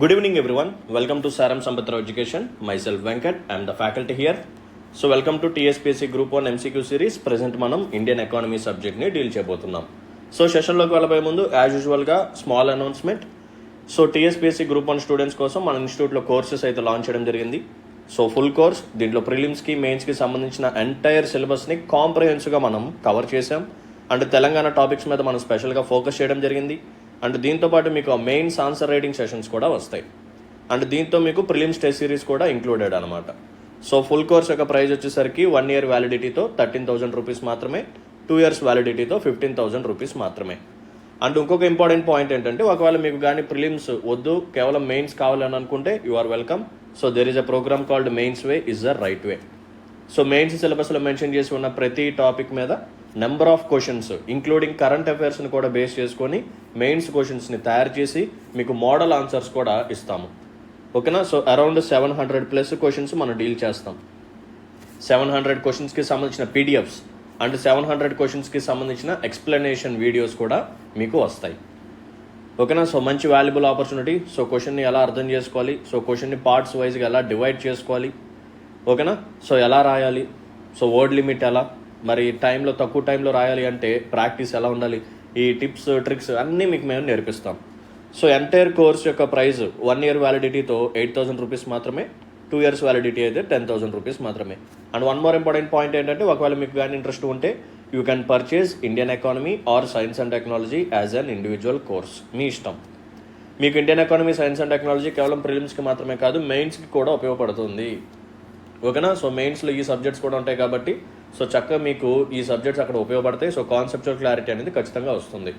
Good evening, everyone. Welcome to Saram Sampatra Education. Myself Venkat. I am the faculty here. So, welcome to TSPSC Group 1 MCQ series. Present మనం Indian economy సబ్జెక్ట్ని deal చేయబోతున్నాం. So సెషన్లోకి వెళ్ళబోయే ముందు as యూజువల్గా small announcement. So TSPSC group 1 students కోసం మన ఇన్స్టిట్యూట్లో courses అయితే లాంచ్ చేయడం జరిగింది. సో ఫుల్ కోర్స్ దీంట్లో ప్రిలిమ్స్కి మెయిన్స్కి సంబంధించిన ఎంటైర్ సిలబస్ని కాంప్రహెన్సివ్గా మనం కవర్ చేసాం. అండ్ తెలంగాణ టాపిక్స్ మీద మనం స్పెషల్గా ఫోకస్ చేయడం జరిగింది. అండ్ దీంతోపాటు మీకు మెయిన్స్ ఆన్సర్ రైటింగ్ సెషన్స్ కూడా వస్తాయి. అండ్ దీంతో మీకు ప్రిలిమ్స్ టెస్ట్ సిరీస్ కూడా ఇంక్లూడెడ్ అనమాట. సో ఫుల్ కోర్స్ యొక్క ప్రైస్ వచ్చేసరికి 1 year వ్యాలిడిటీతో 13,000 రూపీస్ మాత్రమే, 2 years వ్యాలిడిటీతో 15,000 రూపీస్ మాత్రమే. అండ్ ఇంకొక ఇంపార్టెంట్ పాయింట్ ఏంటంటే, ఒకవేళ మీకు కానీ ప్రిలిమ్స్ వద్దు, కేవలం మెయిన్స్ కావాలని అనుకుంటే you are welcome. So there is a programme called mains way is the right way. So mains సిలబస్లో మెన్షన్ చేసి ఉన్న ప్రతి టాపిక్ మీద number of questions including current అఫైర్స్ని కూడా బేస్ చేసుకొని మెయిన్స్ క్వశ్చన్స్ని తయారు చేసి మీకు మోడల్ ఆన్సర్స్ కూడా ఇస్తాము. ఓకేనా? సో అరౌండ్ 700+ క్వశ్చన్స్ మనం డీల్ చేస్తాం. 700 క్వశ్చన్స్కి సంబంధించిన పీడిఎఫ్స్ అండ్ 700 క్వశ్చన్స్కి సంబంధించిన ఎక్స్ప్లెనేషన్ వీడియోస్ కూడా మీకు వస్తాయి. ఓకేనా? సో మంచి వాల్యుబుల్ ఆపర్చునిటీ. సో క్వశ్చన్ని ఎలా అర్థం చేసుకోవాలి, సో క్వశ్చన్ని పార్ట్స్ వైజ్గా ఎలా డివైడ్ చేసుకోవాలి, ఓకేనా? సో ఎలా రాయాలి, సో వర్డ్ లిమిట్ ఎలా, మరి తక్కువ టైంలో రాయాలి అంటే ప్రాక్టీస్ ఎలా ఉండాలి, ఈ టిప్స్ ట్రిక్స్ అన్నీ మీకు మేము నేర్పిస్తాం. సో ఎంటైర్ కోర్స్ యొక్క ప్రైస్ 1 year వ్యాలిడిటీతో 8,000 రూపీస్ మాత్రమే, 2 years వ్యాలిడిటీ అయితే 10,000 రూపీస్ మాత్రమే. And one more important point ఏంటంటే, ఒకవేళ మీకు కానీ ఇంట్రెస్ట్ ఉంటే you can purchase Indian economy or science and technology as an individual course. మీ ఇష్టం. మీకు Indian economy, science and technology కేవలం ప్రిలిమ్స్కి మాత్రమే కాదు, మెయిన్స్కి కూడా ఉపయోగపడుతుంది. ఓకేనా? సో మెయిన్స్లో ఈ సబ్జెక్ట్స్ కూడా ఉంటాయి కాబట్టి సో చక్కగా మీకు ఈ సబ్జెక్ట్స్ అక్కడ ఉపయోగపడతాయి. సో కాన్సెప్చువల్ క్లారిటీ అనేది ఖచ్చితంగా వస్తుంది.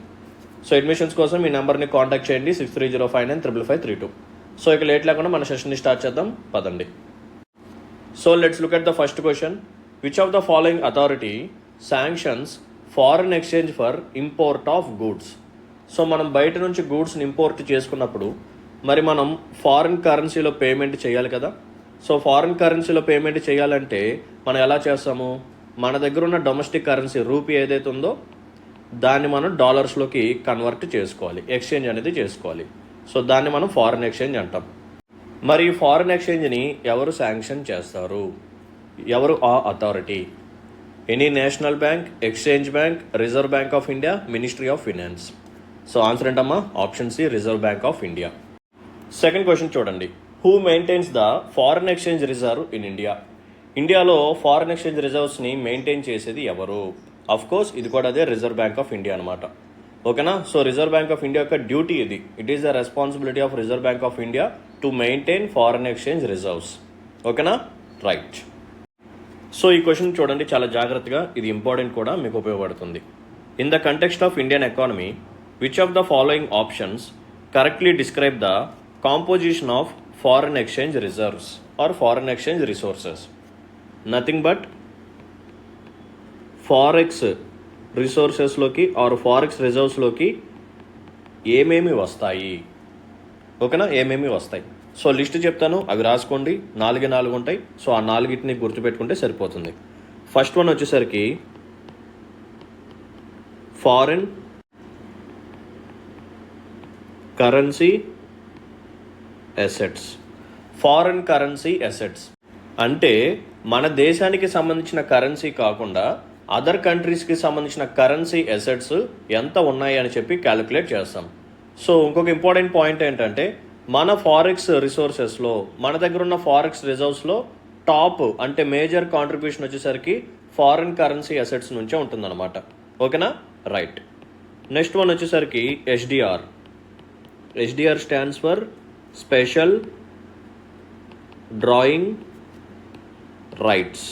సో అడ్మిషన్స్ కోసం ఈ నెంబర్ని కాంటాక్ట్ చేయండి 6305955532. సో ఇక లేట్ లేకుండా మన సెషన్ని స్టార్ట్ చేద్దాం, పదండి. So let's look at the first question. Which of the following authority sanctions foreign exchange for import of goods? So మనం బయట నుంచి గూడ్స్ని ఇంపోర్ట్ చేసుకున్నప్పుడు మరి మనం ఫారిన్ కరెన్సీలో పేమెంట్ చేయాలి కదా. సో ఫారిన్ కరెన్సీలో పేమెంట్ చేయాలంటే మనం ఎలా చేస్తాము? మన దగ్గర ఉన్న డొమెస్టిక్ కరెన్సీ రూపీ ఏదైతే ఉందో దాన్ని మనం డాలర్స్లోకి కన్వర్ట్ చేసుకోవాలి, ఎక్స్చేంజ్ అనేది చేసుకోవాలి. సో దాన్ని మనం ఫారిన్ ఎక్స్చేంజ్ అంటాం. మరి ఈ ఫారిన్ ఎక్స్చేంజ్ని ఎవరు శాంక్షన్ చేస్తారు? ఎవరు ఆ authority? Any national bank, exchange bank, reserve bank of India, ministry of finance. So answer ఏంటమ్మా? Option C, reserve bank of India. Second question చూడండి. Who maintains the foreign exchange reserve in India? ఇండియాలో foreign exchange రిజర్వ్స్ని maintain చేసేది ఎవరు? Of course ఇది కూడా అదే reserve bank of India అనమాట. ఓకేనా? So reserve bank of India యొక్క డ్యూటీ ఇది. It is the responsibility of reserve bank of India to maintain foreign exchange reserves. ఓకేనా? రైట్. సో ఈ క్వశ్చన్ చూడండి చాలా జాగ్రత్తగా, ఇది ఇంపార్టెంట్ కూడా, మీకు ఉపయోగపడుతుంది. In the context of Indian economy, which of the following options correctly describe the composition of foreign exchange reserves or foreign exchange resources? Nothing but forex రిసోర్సెస్లోకి ఆర్ ఫారెక్స్ రిజర్వ్స్లోకి ఏమేమి వస్తాయి? ఓకేనా? ఏమేమి వస్తాయి? సో లిస్ట్ చెప్తాను, అవి రాసుకోండి. 4 ఉంటాయి. సో ఆ 4ని గుర్తుపెట్టుకుంటే సరిపోతుంది. ఫస్ట్ వన్ వచ్చేసరికి foreign currency assets. Foreign currency assets అంటే మన దేశానికి సంబంధించిన కరెన్సీ కాకుండా అదర్ కంట్రీస్కి సంబంధించిన కరెన్సీ అసెట్స్ ఎంత ఉన్నాయి అని చెప్పి క్యాలిక్యులేట్ చేస్తాం. సో ఇంకొక ఇంపార్టెంట్ పాయింట్ ఏంటంటే, మన ఫారెక్స్ రిసోర్సెస్లో, మన దగ్గర ఉన్న ఫారెక్స్ రిజర్వ్స్లో టాప్ అంటే మేజర్ కాంట్రిబ్యూషన్ వచ్చేసరికి ఫారిన్ కరెన్సీ అసెట్స్ నుంచే ఉంటుందన్నమాట. ఓకేనా? రైట్. నెక్స్ట్ వన్ వచ్చేసరికి SDR. SDR stands for special drawing rights.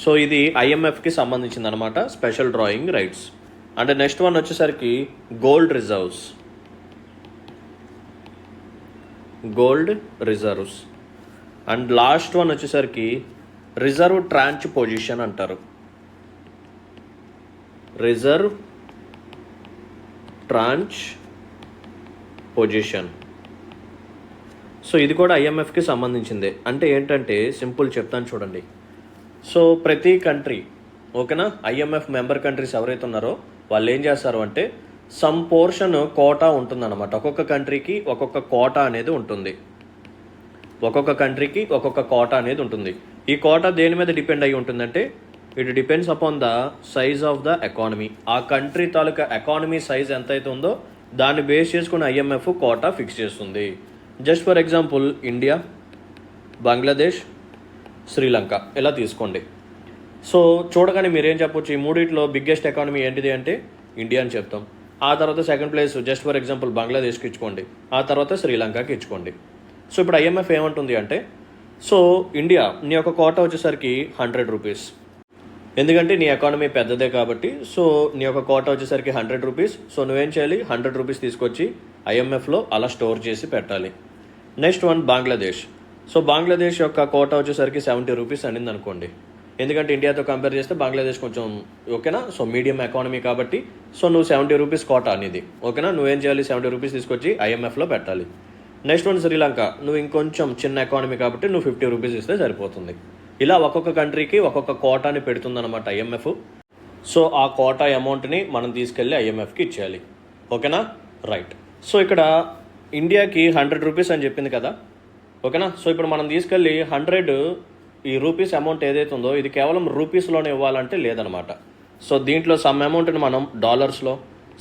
So ఇది ఐఎంఎఫ్కి సంబంధించింది అనమాట, special drawing rights. And next one వచ్చేసరికి gold reserves. Gold reserves. And last one వచ్చేసరికి రిజర్వ్ ట్రాంచ్ పొజిషన్ అంటారు. Reserve tranche position. సో ఇది కూడా ఐఎంఎఫ్కి సంబంధించిందే. అంటే ఏంటంటే సింపుల్ చెప్తాను చూడండి. సో ప్రతి కంట్రీ, ఓకేనా, ఐఎంఎఫ్ మెంబర్ కంట్రీస్ ఎవరైతే ఉన్నారో వాళ్ళు ఏం చేస్తారు అంటే సమ్ పోర్షన్ కోటా ఉంటుందన్నమాట. ఒక్కొక్క కంట్రీకి ఒక్కొక్క కోటా అనేది ఉంటుంది. ఒక్కొక్క కంట్రీకి ఒక్కొక్క కోటా అనేది ఉంటుంది. ఈ కోటా దేని మీద డిపెండ్ అయి ఉంటుందంటే it depends upon the size of the economy. ఆ కంట్రీ తాలూకా ఎకానమీ సైజ్ ఎంతైతే ఉందో దాన్ని బేస్ చేసుకుని ఐఎంఎఫ్ కోటా ఫిక్స్ చేస్తుంది. Just for example India, Bangladesh, Sri Lanka ఇలా తీసుకోండి. సో చూడగానే మీరేం చెప్పొచ్చు, ఈ మూడిట్లో బిగ్గెస్ట్ ఎకానమీ ఏంటిది అంటే ఇండియా అని చెప్తాం. ఆ తర్వాత second place just for example బంగ్లాదేశ్కి ఇచ్చుకోండి, ఆ తర్వాత శ్రీలంకకి ఇచ్చుకోండి. సో ఇప్పుడు ఐఎంఎఫ్ ఏమంటుంది అంటే, సో ఇండియా నీ యొక్క కోటా వచ్చేసరికి 100 రూపీస్, ఎందుకంటే నీ ఎకానమీ పెద్దదే కాబట్టి. సో నీ యొక్క కోటా వచ్చేసరికి 100 రూపీస్. సో నువ్వేం చేయాలి, 100 రూపీస్ తీసుకొచ్చి ఐఎంఎఫ్లో అలా స్టోర్ చేసి పెట్టాలి. Next one Bangladesh. So Bangladesh యొక్క కోటా వచ్చేసరికి 70 రూపీస్ అనింది అనుకోండి, ఎందుకంటే ఇండియాతో కంపేర్ చేస్తే బంగ్లాదేశ్ కొంచెం ఓకేనా. సో మీడియం ఎకానమీ కాబట్టి సో నువ్వు 70 రూపీస్ కోటా అనేది ఓకేనా. నువ్వేం చేయాలి, 70 రూపీస్ తీసుకొచ్చి ఐఎంఎఫ్లో పెట్టాలి. నెక్స్ట్ వన్ శ్రీలంక, నువ్వు ఇంకొంచెం చిన్న ఎకానమీ కాబట్టి నువ్వు 50 రూపీస్ ఇస్తే సరిపోతుంది. ఇలా ఒక్కొక్క కంట్రీకి ఒక్కొక్క కోటాని పెడుతుందన్నమాట ఐఎంఎఫ్. సో ఆ కోటా అమౌంట్ని మనం తీసుకెళ్ళి ఐఎంఎఫ్కి ఇచ్చేయాలి, ఓకేనా. రైట్. సో ఇక్కడ ఇండియాకి 100 రూపీస్ అని చెప్పింది కదా, ఓకేనా. సో ఇప్పుడు మనం తీసుకెళ్ళి 100 ఈ రూపీస్ అమౌంట్ ఏదైతే ఉందో ఇది కేవలం రూపీస్లోనే ఇవ్వాలంటే లేదనమాట. సో దీంట్లో సమ్ అమౌంట్ని మనం డాలర్స్లో,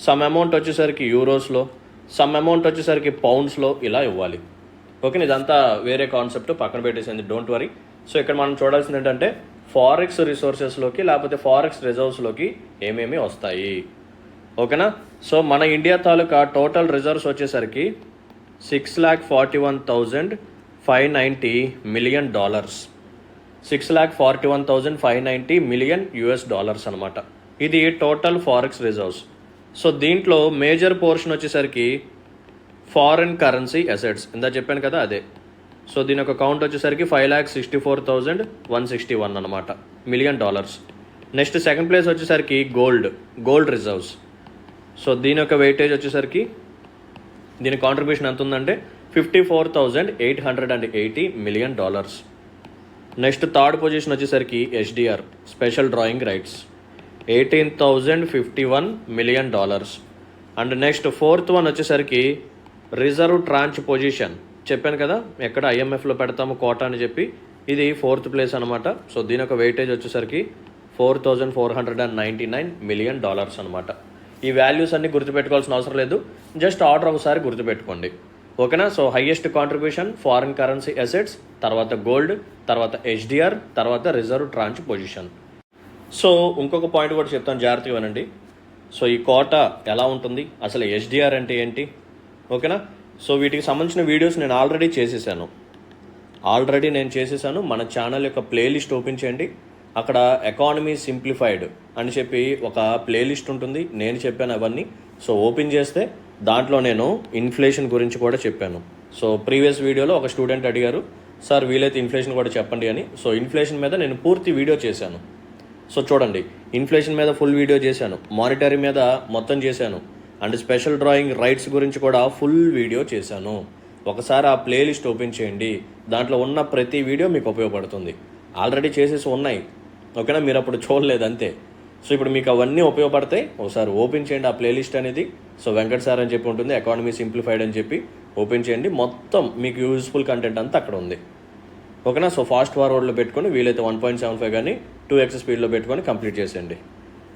సమ్ అమౌంట్ వచ్చేసరికి యూరోస్లో, సమ్ అమౌంట్ వచ్చేసరికి పౌండ్స్లో ఇలా ఇవ్వాలి, ఓకే. ఇదంతా వేరే కాన్సెప్ట్, పక్కన పెట్టేసింది, డోంట్ వరీ. సో ఇక్కడ మనం చూడాల్సింది ఏంటంటే ఫారెక్స్ రిసోర్సెస్లోకి లేకపోతే ఫారెక్స్ రిజర్వ్స్లోకి ఏమేమి వస్తాయి, ఓకేనా. సో మన ఇండియా తాలూకా టోటల్ రిజర్వ్స్ వచ్చేసరికి $6,41,590 మిలియన్, $6,41,590 మిలియన్ అనమాట. ఇది టోటల్ ఫారెక్స్ రిజర్వ్స్. సో దీంట్లో మేజర్ పోర్షన్ వచ్చేసరికి ఫారిన్ కరెన్సీ అసెట్స్, ఇందా చెప్పాను కదా అదే. సో దీని యొక్క కౌంట్ వచ్చేసరికి $5,64,161 అనమాట మిలియన్. నెక్స్ట్ సెకండ్ ప్లేస్ వచ్చేసరికి గోల్డ్ రిజర్వ్స్. సో దీని యొక్క వెయిటేజ్ వచ్చేసరికి దీని కాంట్రిబ్యూషన్ ఎంత ఉందంటే $54,880 మిలియన్. నెక్స్ట్ థర్డ్ పొజిషన్ వచ్చేసరికి HDR special drawing rights, $18,051 million. And next fourth one వచ్చేసరికి రిజర్వ్ ట్రాంచ్ పొజిషన్, చెప్పాను కదా ఎక్కడ ఐఎంఎఫ్లో పెడతాము కోటా అని చెప్పి, ఇది 4th ప్లేస్ అనమాట. సో దీని యొక్క వెయిటేజ్ వచ్చేసరికి $4,499 మిలియన్ అనమాట. ఈ వాల్యూస్ అన్ని గుర్తుపెట్టుకోవాల్సిన అవసరం లేదు, జస్ట్ ఆర్డర్ ఒకసారి గుర్తుపెట్టుకోండి, ఓకేనా. So highest contribution foreign currency assets, తర్వాత గోల్డ్, తర్వాత హెచ్డిఆర్, తర్వాత రిజర్వ్ ట్రాంచ్ పొజిషన్. సో ఇంకొక పాయింట్ కూడా చెప్తాను, జాగ్రత్తగా వినండి. సో ఈ కోటా ఎలా ఉంటుంది, అసలు హెచ్డిఆర్ అంటే ఏంటి, ఓకేనా. సో వీటికి సంబంధించిన వీడియోస్ నేను ఆల్రెడీ చేసేసాను. మన ఛానల్ యొక్క ప్లేలిస్ట్ ఓపెన్ చేయండి, అక్కడ ఎకానమీ సింప్లిఫైడ్ అని చెప్పి ఒక ప్లేలిస్ట్ ఉంటుంది, నేను చెప్పాను అవన్నీ. సో ఓపెన్ చేస్తే దాంట్లో నేను ఇన్ఫ్లేషన్ గురించి కూడా చెప్పాను. సో ప్రీవియస్ వీడియోలో ఒక స్టూడెంట్ అడిగారు, సార్ వీలైతే ఇన్ఫ్లేషన్ కూడా చెప్పండి అని. సో ఇన్ఫ్లేషన్ మీద నేను పూర్తి వీడియో చేశాను. సో చూడండి, ఇన్ఫ్లేషన్ మీద ఫుల్ వీడియో చేశాను, మానిటరీ మీద మొత్తం చేశాను, అండ్ స్పెషల్ డ్రాయింగ్ రైట్స్ గురించి కూడా ఫుల్ వీడియో చేశాను. ఒకసారి ఆ ప్లేలిస్ట్ ఓపెన్ చేయండి, దాంట్లో ఉన్న ప్రతి వీడియో మీకు ఉపయోగపడుతుంది. ఆల్రెడీ చేసేసి ఉన్నాయి, ఓకేనా, మీరు అప్పుడు చూడలేదు అంతే. సో ఇప్పుడు మీకు అవన్నీ ఉపయోగపడతాయి, ఒకసారి ఓపెన్ చేయండి ఆ ప్లేలిస్ట్ అనేది. సో వెంకట్ సార్ అని చెప్పి ఉంటుంది, ఎకానమీ సింప్లిఫైడ్ అని చెప్పి ఓపెన్ చేయండి, మొత్తం మీకు యూజ్ఫుల్ కంటెంట్ అంతా అక్కడ ఉంది, ఓకేనా. సో ఫాస్ట్ ఫార్వర్డ్లో పెట్టుకొని వీలైతే 1.75 కానీ 2x స్పీడ్లో పెట్టుకొని కంప్లీట్ చేసేయండి,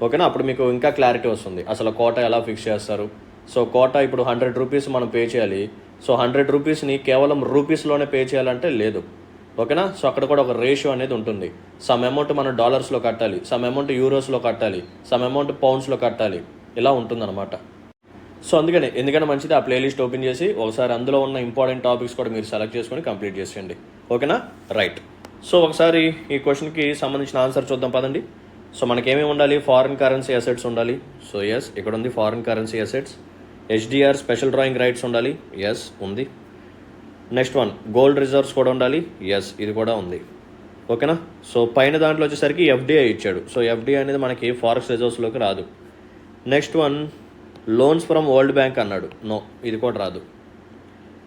ఓకేనా. అప్పుడు మీకు ఇంకా క్లారిటీ వస్తుంది అసలు కోటా ఎలా ఫిక్స్ చేస్తారు. సో కోటా ఇప్పుడు 100 రూపీస్ మనం పే చేయాలి. సో 100 రూపీస్ని కేవలం రూపీస్లోనే పే చేయాలంటే లేదు, ఓకేనా. సో అక్కడ కూడా ఒక రేషియో అనేది ఉంటుంది. సమ్ అమౌంట్ మనం డాలర్స్లో కట్టాలి, సమ్ అమౌంట్ యూరోస్లో కట్టాలి, సమ్ అమౌంట్ పౌండ్స్లో కట్టాలి, ఇలా ఉంటుందన్నమాట. సో ఎందుకంటే మంచిది ఆ ప్లేలిస్ట్ ఓపెన్ చేసి ఒకసారి అందులో ఉన్న ఇంపార్టెంట్ టాపిక్స్ కూడా మీరు సెలెక్ట్ చేసుకొని కంప్లీట్ చేసేయండి, ఓకేనా. రైట్. సో ఒకసారి ఈ క్వశ్చన్కి సంబంధించిన ఆన్సర్ చూద్దాం పదండి. సో మనకేమేమి ఉండాలి, ఫారిన్ కరెన్సీ అసెట్స్ ఉండాలి. సో ఎస్, ఇక్కడ ఉంది foreign currency assets. HDR special drawing rights ఉండాలి, ఎస్ ఉంది. నెక్స్ట్ వన్ గోల్డ్ రిజర్వ్స్ కూడా ఉండాలి, ఎస్ ఇది కూడా ఉంది, ఓకేనా. సో పైన దాంట్లో వచ్చేసరికి ఎఫ్డిఐ ఇచ్చాడు. సో ఎఫ్డిఐ అనేది మనకి ఫారెక్స్ రిజర్వ్స్లోకి రాదు. Next one loans from world bank అన్నాడు, నో ఇది కూడా రాదు.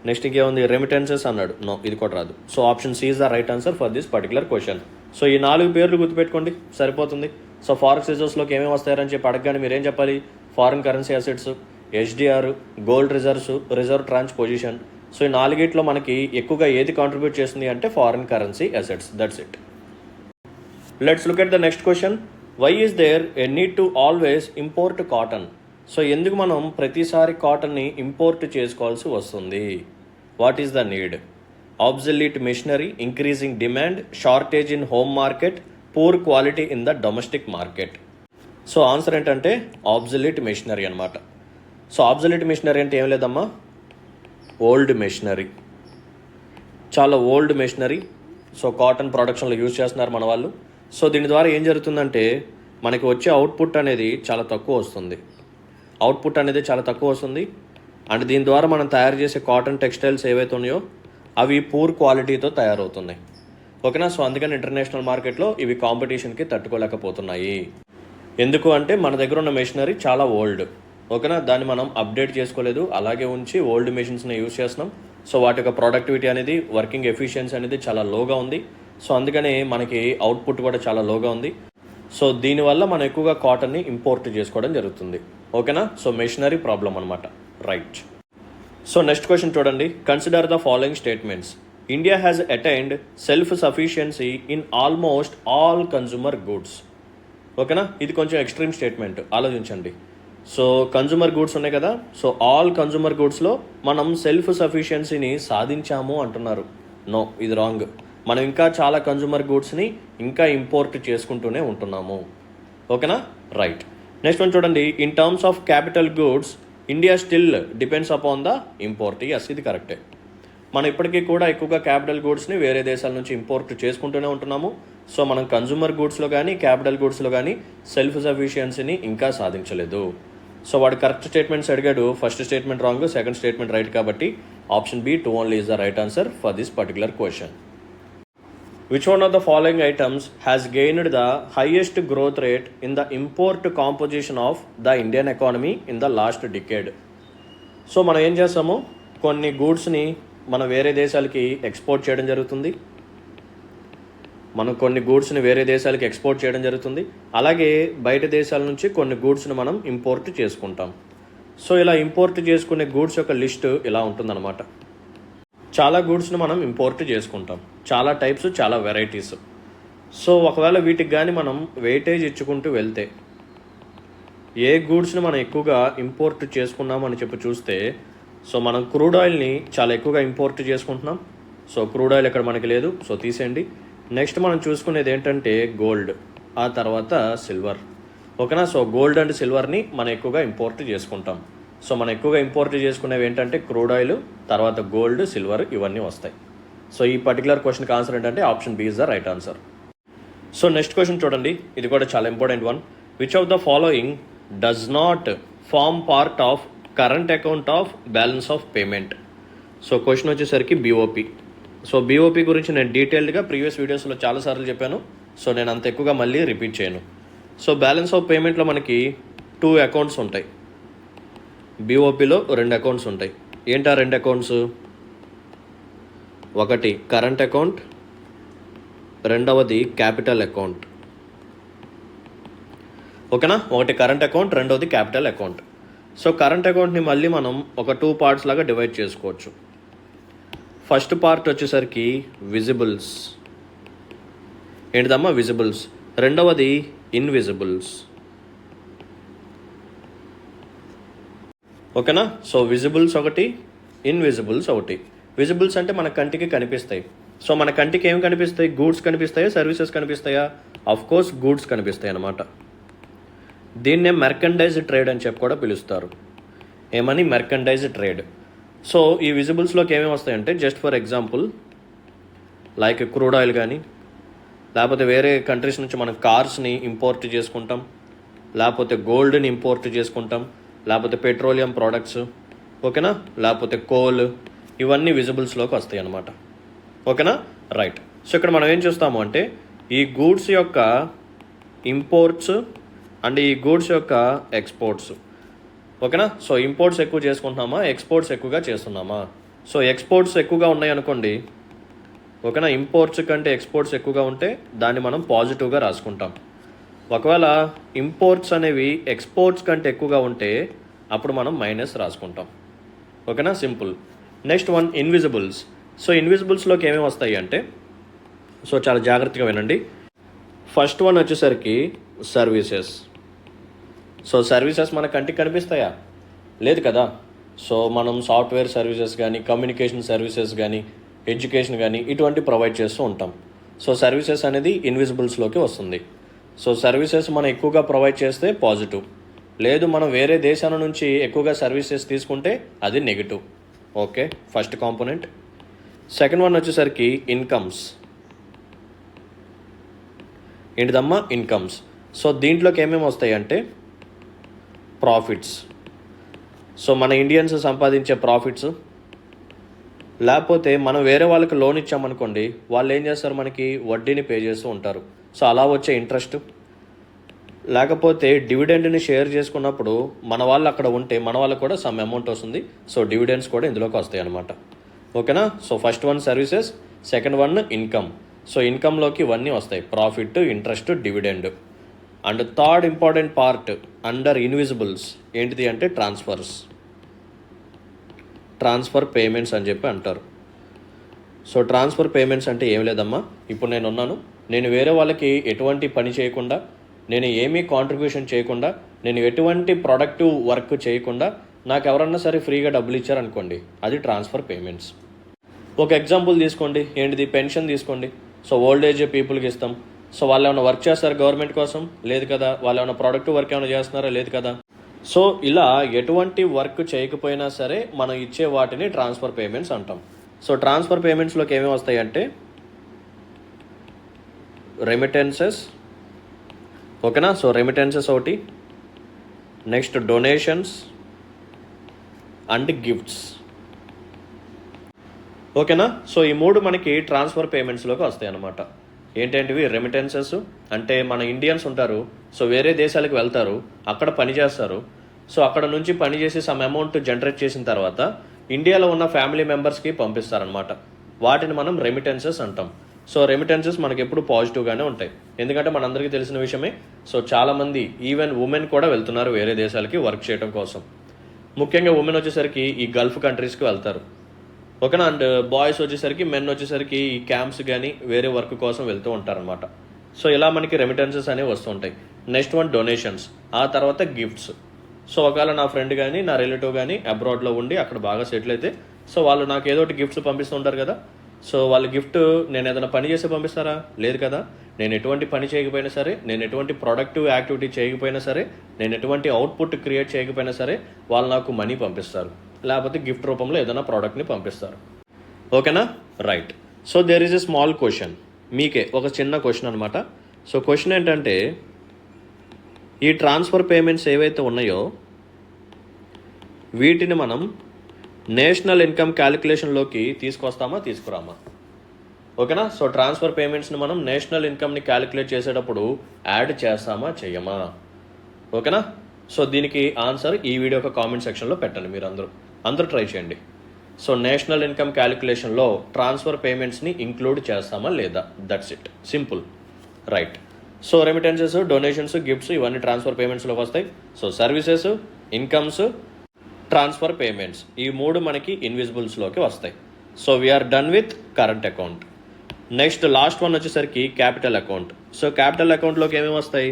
నెక్స్ట్ ఇంకేముంది, రెమిటెన్సెస్ అన్నాడు, నో ఇది కూడా రాదు. So option C is the right answer for this particular question. So ఈ 4 పేర్లు గుర్తుపెట్టుకోండి సరిపోతుంది. సో ఫారెక్స్ రిజర్వ్స్లోకి ఏమేమి వస్తాయని చెప్పి అడగగానే మీరేం చెప్పాలి, foreign currency assets, HDR, gold reserves, reserve tranche position. So ఈ నాలుగిట్లో మనకి ఎక్కువగా ఏది కాంట్రిబ్యూట్ చేస్తుంది అంటే foreign currency assets. That's it. Let's look at the next question. Why is there a need to always import cotton? So ఎందుకు మనం ప్రతిసారి కాటన్ని ఇంపోర్ట్ చేసుకోవాల్సి వస్తుంది? What is the need? Obsolete machinery, increasing demand, shortage in home market, poor quality in the domestic market. So answer ఏంటంటే obsolete machinery అనమాట. So obsolete machinery అంటే ఏం లేదమ్మా, ఓల్డ్ మెషినరీ, చాలా ఓల్డ్ మెషినరీ. సో కాటన్ ప్రొడక్షన్లో use చేస్తున్నారు మన వాళ్ళు. సో దీని ద్వారా ఏం జరుగుతుందంటే మనకి వచ్చే అవుట్పుట్ అనేది చాలా తక్కువ వస్తుంది. అండ్ దీని ద్వారా మనం తయారు చేసే కాటన్ టెక్స్టైల్స్ ఏవైతే ఉన్నాయో అవి పూర్ క్వాలిటీతో తయారవుతున్నాయి. ఓకేనా. సో అందుకని ఇంటర్నేషనల్ మార్కెట్లో ఇవి కాంపిటీషన్కి తట్టుకోలేకపోతున్నాయి. ఎందుకు అంటే మన దగ్గర ఉన్న మెషినరీ చాలా ఓల్డ్. ఓకేనా. దాన్ని మనం అప్డేట్ చేసుకోలేదు, అలాగే ఉంచి ఓల్డ్ మెషిన్స్ని యూజ్ చేస్తున్నాం. సో వాటి యొక్క ప్రొడక్టివిటీ అనేది, వర్కింగ్ ఎఫిషియన్సీ అనేది చాలా లోగా ఉంది. సో అందుకని మనకి అవుట్పుట్ కూడా చాలా లోగా ఉంది. సో దీనివల్ల మనం ఎక్కువగా కాటన్ని ఇంపోర్ట్ చేసుకోవడం జరుగుతుంది. ఓకేనా. సో మెషినరీ ప్రాబ్లం అనమాట. రైట్. సో నెక్స్ట్ క్వశ్చన్ చూడండి. Consider the following statements. India has attained self sufficiency in almost all consumer goods. ఓకేనా. ఇది కొంచెం ఎక్స్ట్రీమ్ స్టేట్మెంట్, ఆలోచించండి. సో కన్జ్యూమర్ గూడ్స్ ఉన్నాయి కదా, సో ఆల్ కన్జ్యూమర్ గూడ్స్లో మనం సెల్ఫ్ సఫిషియన్సీని సాధించాము అంటున్నారు. నో, ఇది రాంగ్. మనం ఇంకా చాలా కన్జ్యూమర్ గూడ్స్ని ఇంకా ఇంపోర్ట్ చేసుకుంటూనే ఉంటున్నాము. ఓకేనా. రైట్. నెక్స్ట్ వన్ చూడండి. In terms of capital goods India still depends upon the import. Yes, ఇది కరెక్టే. మనం ఇప్పటికీ కూడా ఎక్కువగా క్యాపిటల్ గూడ్స్ని వేరే దేశాల నుంచి ఇంపోర్ట్ చేసుకుంటూనే ఉంటున్నాము. సో మనం కన్జ్యూమర్ గూడ్స్లో కానీ క్యాపిటల్ గూడ్స్లో కానీ సెల్ఫ్ సఫిషియన్సీని ఇంకా సాధించలేదు. సో వాడు కరెక్ట్ స్టేట్మెంట్స్ అడిగాడు. First statement wrong, second statement right. కాబట్టి option B 2 only is the right answer for this particular question. Which one of the following items has gained the highest growth rate in the import composition of the Indian economy in the last decade? So మనం ఏం చేస్తాము, కొన్ని గూడ్స్ని మనం వేరే దేశాలకి export చేయడం జరుగుతుంది. అలాగే బయట దేశాల నుంచి కొన్ని గూడ్స్ని మనం ఇంపోర్ట్ చేసుకుంటాం. సో ఇలా ఇంపోర్ట్ చేసుకునే గూడ్స్ యొక్క లిస్ట్ ఇలా ఉంటుందన్నమాట. చాలా గూడ్స్ని మనం ఇంపోర్ట్ చేసుకుంటాం, చాలా టైప్స్, చాలా వెరైటీస్. సో ఒకవేళ వీటికి కానీ మనం వెయిటేజ్ ఇచ్చుకుంటూ వెళ్తే ఏ గూడ్స్ని మనం ఎక్కువగా ఇంపోర్ట్ చేసుకున్నామని చెప్పి చూస్తే, సో మనం క్రూడ్ ఆయిల్ని చాలా ఎక్కువగా ఇంపోర్ట్ చేసుకుంటున్నాం. సో క్రూడ్ ఆయిల్ ఇక్కడ మనకి లేదు, సో తీసేయండి. నెక్స్ట్ మనం చూసుకునేది ఏంటంటే గోల్డ్, ఆ తర్వాత సిల్వర్. ఓకేనా. సో గోల్డ్ అండ్ సిల్వర్ని మనం ఎక్కువగా ఇంపోర్ట్ చేసుకుంటాం. సో మనం ఎక్కువగా ఇంపోర్ట్ చేసుకునేవి ఏంటంటే క్రూడ్ ఆయిల్, తర్వాత గోల్డ్, సిల్వర్, ఇవన్నీ వస్తాయి. సో ఈ పర్టికులర్ క్వశ్చన్కి ఆన్సర్ ఏంటంటే option B is the right answer. So next question చూడండి. ఇది కూడా చాలా important one. Which of the following does not form part of current account of balance of payment? So question వచ్చేసరికి BOP. So BOP గురించి నేను డీటెయిల్డ్గా previous వీడియోస్లో చాలాసార్లు చెప్పాను. సో నేను అంత ఎక్కువగా మళ్ళీ రిపీట్ చేయను. సో బ్యాలెన్స్ ఆఫ్ పేమెంట్లో మనకి 2 అకౌంట్స్ ఉంటాయి. బీఓపీలో 2 అకౌంట్స్ ఉంటాయి. ఏంటా 2 అకౌంట్స్? ఒకటి కరెంట్ అకౌంట్, రెండవది క్యాపిటల్ అకౌంట్. ఓకేనా. ఒకటి కరెంట్ అకౌంట్, రెండవది క్యాపిటల్ అకౌంట్. సో కరెంట్ అకౌంట్ని మళ్ళీ మనం ఒక 2 పార్ట్స్ లాగా డివైడ్ చేసుకోవచ్చు. ఫస్ట్ పార్ట్ వచ్చేసరికి విజిబుల్స్. ఏంటిదమ్మా? విజిబుల్స్. రెండవది ఇన్విజిబుల్స్. ఓకేనా. సో విజిబుల్స్ ఒకటి, ఇన్విజిబుల్స్ ఒకటి. విజిబుల్స్ అంటే మన కంటికి కనిపిస్తాయి. సో మన కంటికి ఏమి కనిపిస్తాయి? గూడ్స్ కనిపిస్తాయా, సర్వీసెస్ కనిపిస్తాయా? ఆఫ్ కోర్స్ గూడ్స్ కనిపిస్తాయి అన్నమాట. దీన్నే మెర్కండైజ్ ట్రేడ్ అని చెప్పి కూడా పిలుస్తారు. ఏమని? మెర్కండైజ్ ట్రేడ్. సో ఈ విజిబుల్స్లోకి ఏమేమి వస్తాయంటే, just for example like crude oil కానీ, లేకపోతే వేరే కంట్రీస్ నుంచి మనం కార్స్ని ఇంపోర్ట్ చేసుకుంటాం, లేకపోతే గోల్డ్ని ఇంపోర్ట్ చేసుకుంటాం, లేకపోతే పెట్రోలియం ప్రోడక్ట్స్. ఓకేనా. లేకపోతే కోల్, ఇవన్నీ విజిబుల్స్లోకి వస్తాయి అన్నమాట. ఓకేనా. రైట్. సో ఇక్కడ మనం ఏం చూస్తాము అంటే ఈ గూడ్స్ యొక్క ఇంపోర్ట్స్ అండ్ ఈ గూడ్స్ యొక్క ఎక్స్పోర్ట్స్. ఓకేనా. సో ఇంపోర్ట్స్ ఎక్కువ చేసుకుంటున్నామా, ఎక్స్పోర్ట్స్ ఎక్కువగా చేస్తున్నామా? సో ఎక్స్పోర్ట్స్ ఎక్కువగా ఉన్నాయి అనుకోండి. ఓకేనా. ఇంపోర్ట్స్ కంటే ఎక్స్పోర్ట్స్ ఎక్కువగా ఉంటే దాన్ని మనం పాజిటివ్గా రాసుకుంటాం. ఒకవేళ ఇంపోర్ట్స్ అనేవి ఎక్స్పోర్ట్స్ కంటే ఎక్కువగా ఉంటే అప్పుడు మనం మైనస్ రాసుకుంటాం. ఓకేనా, simple. Next one invisibles. So ఇన్విజిబుల్స్లోకి ఏమేమి వస్తాయి అంటే, సో చాలా జాగ్రత్తగా వినండి. ఫస్ట్ వన్ వచ్చేసరికి సర్వీసెస్. సో సర్వీసెస్ మన కంటికి కనిపిస్తాయా? లేదు కదా. సో మనం సాఫ్ట్వేర్ సర్వీసెస్ కానీ, కమ్యూనికేషన్ సర్వీసెస్ కానీ, ఎడ్యుకేషన్ కానీ ఇటువంటి ప్రొవైడ్ చేస్తూ ఉంటాం. సో సర్వీసెస్ అనేది ఇన్విజిబుల్స్లోకి వస్తుంది. సో సర్వీసెస్ మనం ఎక్కువగా ప్రొవైడ్ చేస్తే పాజిటివ్, లేదు మనం వేరే దేశాల నుంచి ఎక్కువగా సర్వీసెస్ తీసుకుంటే అది negative. Okay, first component. Second one వచ్చేసరికి ఇన్కమ్స్. ఏంటిదమ్మా? ఇన్కమ్స్. సో దీంట్లోకి ఏమేమి వస్తాయి అంటే ప్రాఫిట్స్. సో మన ఇండియన్స్ సంపాదించే ప్రాఫిట్స్, లేకపోతే మనం వేరే వాళ్ళకి లోన్ ఇచ్చామనుకోండి, వాళ్ళు ఏం చేస్తారు, మనకి వడ్డీని పే చేస్తూ ఉంటారు. సో అలా వచ్చే ఇంట్రెస్ట్, లేకపోతే డివిడెండ్ని షేర్ చేసుకున్నప్పుడు మన వాళ్ళు అక్కడ ఉంటే మన వాళ్ళకి కూడా సమ్ అమౌంట్ వస్తుంది. సో డివిడెండ్స్ కూడా ఇందులోకి వస్తాయి అన్నమాట. ఓకేనా. So first one services, second one income. So ఇన్కమ్లోకి ఇవన్నీ వస్తాయి, profit, interest, dividend. And third important part under invisibles ఏంటిది అంటే ట్రాన్స్ఫర్స్, ట్రాన్స్ఫర్ పేమెంట్స్ అని చెప్పి అంటారు. సో ట్రాన్స్ఫర్ పేమెంట్స్ అంటే ఏం లేదమ్మా, ఇప్పుడు నేను ఉన్నాను, నేను వేరే వాళ్ళకి ఎటువంటి పని చేయకుండా, నేను ఏమీ కాంట్రిబ్యూషన్ చేయకుండా, నేను ఎటువంటి ప్రొడక్టివ్ వర్క్ చేయకుండా నాకు ఎవరన్నా సరే ఫ్రీగా డబ్బులు ఇచ్చారనుకోండి, అది ట్రాన్స్ఫర్ పేమెంట్స్. ఒక ఎగ్జాంపుల్ తీసుకోండి, ఏంటిది, పెన్షన్ తీసుకోండి. సో ఓల్డ్ ఏజ్ పీపుల్కి ఇస్తాం. సో వాళ్ళు ఏమైనా వర్క్ చేస్తారు గవర్నమెంట్ కోసం? లేదు కదా. వాళ్ళు ఏమైనా ప్రొడక్టివ్ వర్క్ ఏమైనా చేస్తున్నారా? లేదు కదా. సో ఇలా ఎటువంటి వర్క్ చేయకపోయినా సరే మనం ఇచ్చే వాటిని ట్రాన్స్ఫర్ పేమెంట్స్ అంటాం. సో ట్రాన్స్ఫర్ పేమెంట్స్లోకి ఏమేమి వస్తాయి అంటే రెమిటెన్సెస్. ఓకేనా. సో రెమిటెన్సెస్ ఒకటి, నెక్స్ట్ డొనేషన్స్ అండ్ గిఫ్ట్స్. ఓకేనా. సో ఈ మూడు మనకి ట్రాన్స్ఫర్ పేమెంట్స్లోకి వస్తాయి అన్నమాట. ఏంటంటివి? రెమిటెన్సెస్ అంటే మన ఇండియన్స్ ఉంటారు, సో వేరే దేశాలకు వెళ్తారు, అక్కడ పని చేస్తారు. సో అక్కడ నుంచి పని చేసి సమ్ అమౌంట్ జనరేట్ చేసిన తర్వాత ఇండియాలో ఉన్న ఫ్యామిలీ మెంబర్స్కి పంపిస్తారనమాట. వాటిని మనం రెమిటెన్సెస్ అంటాం. సో రెమిటెన్సెస్ మనకి ఎప్పుడు పాజిటివ్గానే ఉంటాయి, ఎందుకంటే మనందరికీ తెలిసిన విషయమే. సో చాలామంది ఈవెన్ ఉమెన్ కూడా వెళ్తున్నారు వేరే దేశాలకి వర్క్ చేయడం కోసం. ముఖ్యంగా ఉమెన్ వచ్చేసరికి ఈ గల్ఫ్ కంట్రీస్కి వెళ్తారు. ఓకేనా. అండ్ బాయ్స్ వచ్చేసరికి, మెన్ వచ్చేసరికి ఈ క్యాంప్స్ కానీ వేరే వర్క్ కోసం వెళ్తూ ఉంటారనమాట. సో ఇలా మనకి రెమిటెన్సెస్ అనేవి వస్తూ ఉంటాయి. నెక్స్ట్ వన్ డొనేషన్స్, ఆ తర్వాత గిఫ్ట్స్. సో ఒకవేళ నా ఫ్రెండ్ కానీ, నా రిలేటివ్ కానీ అబ్రాడ్లో ఉండి అక్కడ బాగా సెటిల్ అయితే, సో వాళ్ళు నాకు ఏదో ఒకటి గిఫ్ట్స్ పంపిస్తూ ఉంటారు కదా. సో వాళ్ళ గిఫ్ట్ నేను ఏదైనా పని చేసి పంపిస్తారా? లేదు కదా. నేను ఎటువంటి పని చేయకపోయినా సరే, నేను ఎటువంటి ప్రొడక్టివ్ యాక్టివిటీ చేయకపోయినా సరే, నేను ఎటువంటి అవుట్పుట్ క్రియేట్ చేయకపోయినా సరే, వాళ్ళు నాకు మనీ పంపిస్తారు, లేకపోతే గిఫ్ట్ రూపంలో ఏదైనా ప్రోడక్ట్ని పంపిస్తారు. ఓకేనా, right. So there is a small question, మీకే ఒక చిన్న క్వశ్చన్ అనమాట. సో క్వశ్చన్ ఏంటంటే, ఈ ట్రాన్స్ఫర్ పేమెంట్స్ ఏవైతే ఉన్నాయో వీటిని మనం నేషనల్ ఇన్కమ్ క్యాలిక్యులేషన్లోకి తీసుకొస్తామా తీసుకురామా? ఓకేనా. సో ట్రాన్స్ఫర్ పేమెంట్స్ని మనం నేషనల్ ఇన్కమ్ని క్యాలిక్యులేట్ చేసేటప్పుడు యాడ్ చేస్తామా చేయమా? ఓకేనా. సో దీనికి ఆన్సర్ ఈ వీడియో యొక్క కామెంట్ సెక్షన్లో పెట్టండి. మీరు అందరూ ట్రై చేయండి. సో నేషనల్ ఇన్కమ్ క్యాలిక్యులేషన్లో ట్రాన్స్ఫర్ పేమెంట్స్ని ఇంక్లూడ్ చేస్తామా లేదా? That's it, simple, right. So remittances, donations, gifts ఇవన్నీ ట్రాన్స్ఫర్ పేమెంట్స్లోకి వస్తాయి. So services, incomes, transfer payments ఈ మూడు మనకి ఇన్విజిబుల్స్లోకి వస్తాయి. So we are done with current account. Next last one వచ్చేసరికి క్యాపిటల్ అకౌంట్. సో క్యాపిటల్ అకౌంట్లోకి ఏమేమి వస్తాయి?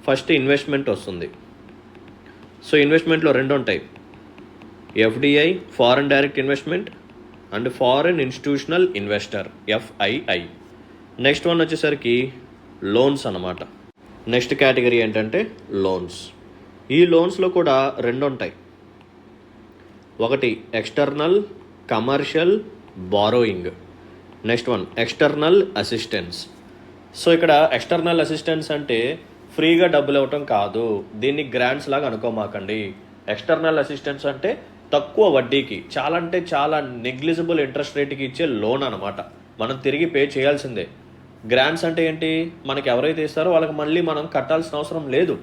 ఫస్ట్ ఇన్వెస్ట్మెంట్ వస్తుంది. సో ఇన్వెస్ట్మెంట్లో రెండు ఉంటాయి, FDI foreign direct investment and foreign institutional investor FII. Next one వచ్చేసరికి లోన్స్ అన్నమాట. నెక్స్ట్ కేటగిరీ ఏంటంటే లోన్స్. ఈ లోన్స్లో కూడా రెండు ఉంటాయి, ఒకటి external commercial borrowing, next one external assistance. So ఇక్కడ ఎక్స్టర్నల్ అసిస్టెన్స్ అంటే ఫ్రీగా డబ్బులు ఇవ్వటం కాదు, దీన్ని గ్రాంట్స్ లాగా అనుకోమాకండి. ఎక్స్టర్నల్ అసిస్టెన్స్ అంటే తక్కువ వడ్డీకి, చాలా అంటే చాలా నెగ్లిజిబుల్ ఇంట్రెస్ట్ రేట్కి ఇచ్చే లోన్ అనమాట, మనం తిరిగి పే చేయాల్సిందే. గ్రాంట్స్ అంటే ఏంటి? మనకి ఎవరైతే ఇస్తారో వాళ్ళకి మళ్ళీ మనం కట్టాల్సిన అవసరం లేదు.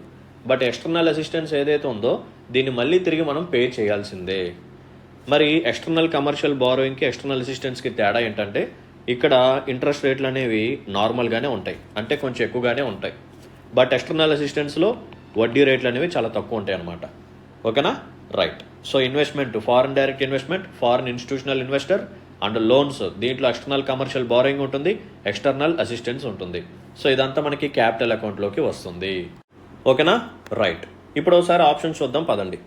బట్ ఎక్స్టర్నల్ అసిస్టెన్స్ ఏదైతే ఉందో దీన్ని మళ్ళీ తిరిగి మనం పే చేయాల్సిందే. మరి ఎక్స్టర్నల్ కమర్షియల్ బారోయింగ్కి ఎక్స్టర్నల్ అసిస్టెన్స్కి తేడా ఏంటంటే, ఇక్కడ ఇంట్రెస్ట్ రేట్లు అనేవి నార్మల్గానే ఉంటాయి, అంటే కొంచెం ఎక్కువగానే ఉంటాయి. బట్ ఎక్స్టర్నల్ అసిస్టెన్స్లో వడ్డీ రేట్లు అనేవి చాలా తక్కువ ఉంటాయి అన్నమాట. ఓకేనా, right. So investment, foreign direct investment, foreign institutional investor and loans, దీంట్లో ఎక్స్టర్నల్ కమర్షియల్ బారోయింగ్ ఉంటుంది, ఎక్స్టర్నల్ అసిస్టెన్స్ ఉంటుంది. సో ఇదంతా మనకి క్యాపిటల్ అకౌంట్లోకి వస్తుంది. ఓకేనా? రైట్. ఇప్పుడు ఒకసారి ఆప్షన్ చూద్దాం పదండి.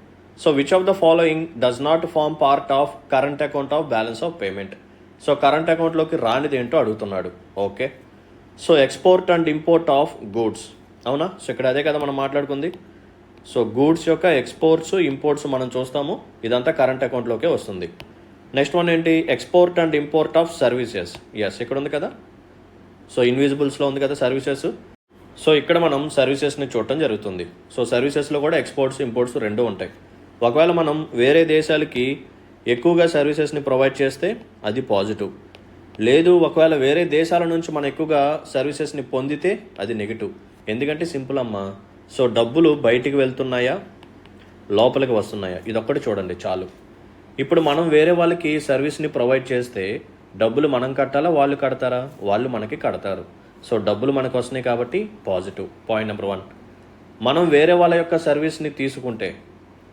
So which of the following does not form part of current account of balance of payment? So current అకౌంట్లోకి రానిది ఏంటో అడుగుతున్నాడు. Okay. So export and import of goods, అవునా? సో ఇక్కడ అదే కదా మనం మాట్లాడుకుంది. సో గూడ్స్ యొక్క ఎక్స్పోర్ట్స్ ఇంపోర్ట్స్ మనం చూస్తాము, ఇదంతా కరెంట్ అకౌంట్లోకే వస్తుంది. నెక్స్ట్ వన్ ఏంటి? Export and import of services. Yes, ఇక్కడ ఉంది కదా. సో ఇన్విజిబుల్స్లో ఉంది కదా సర్వీసెస్. సో ఇక్కడ మనం సర్వీసెస్ని చూడటం జరుగుతుంది. సో సర్వీసెస్లో కూడా ఎక్స్పోర్ట్స్ ఇంపోర్ట్స్ రెండు ఉంటాయి. ఒకవేళ మనం వేరే దేశాలకి ఎక్కువగా సర్వీసెస్ని ప్రొవైడ్ చేస్తే అది పాజిటివ్. లేదు, ఒకవేళ వేరే దేశాల నుంచి మనం ఎక్కువగా సర్వీసెస్ని పొందితే అది నెగిటివ్. ఎందుకంటే సింపుల్ అమ్మా. సో డబ్బులు బయటికి వెళ్తున్నాయా, లోపలికి వస్తున్నాయా, ఇదొక్కటి చూడండి చాలు. ఇప్పుడు మనం వేరే వాళ్ళకి సర్వీస్ని ప్రొవైడ్ చేస్తే డబ్బులు మనం కట్టాలా, వాళ్ళు కడతారా? వాళ్ళు మనకి కడతారు. సో డబ్బులు మనకు వస్తున్నాయి కాబట్టి పాజిటివ్. Point number 1. మనం వేరే వాళ్ళ యొక్క సర్వీస్ని తీసుకుంటే,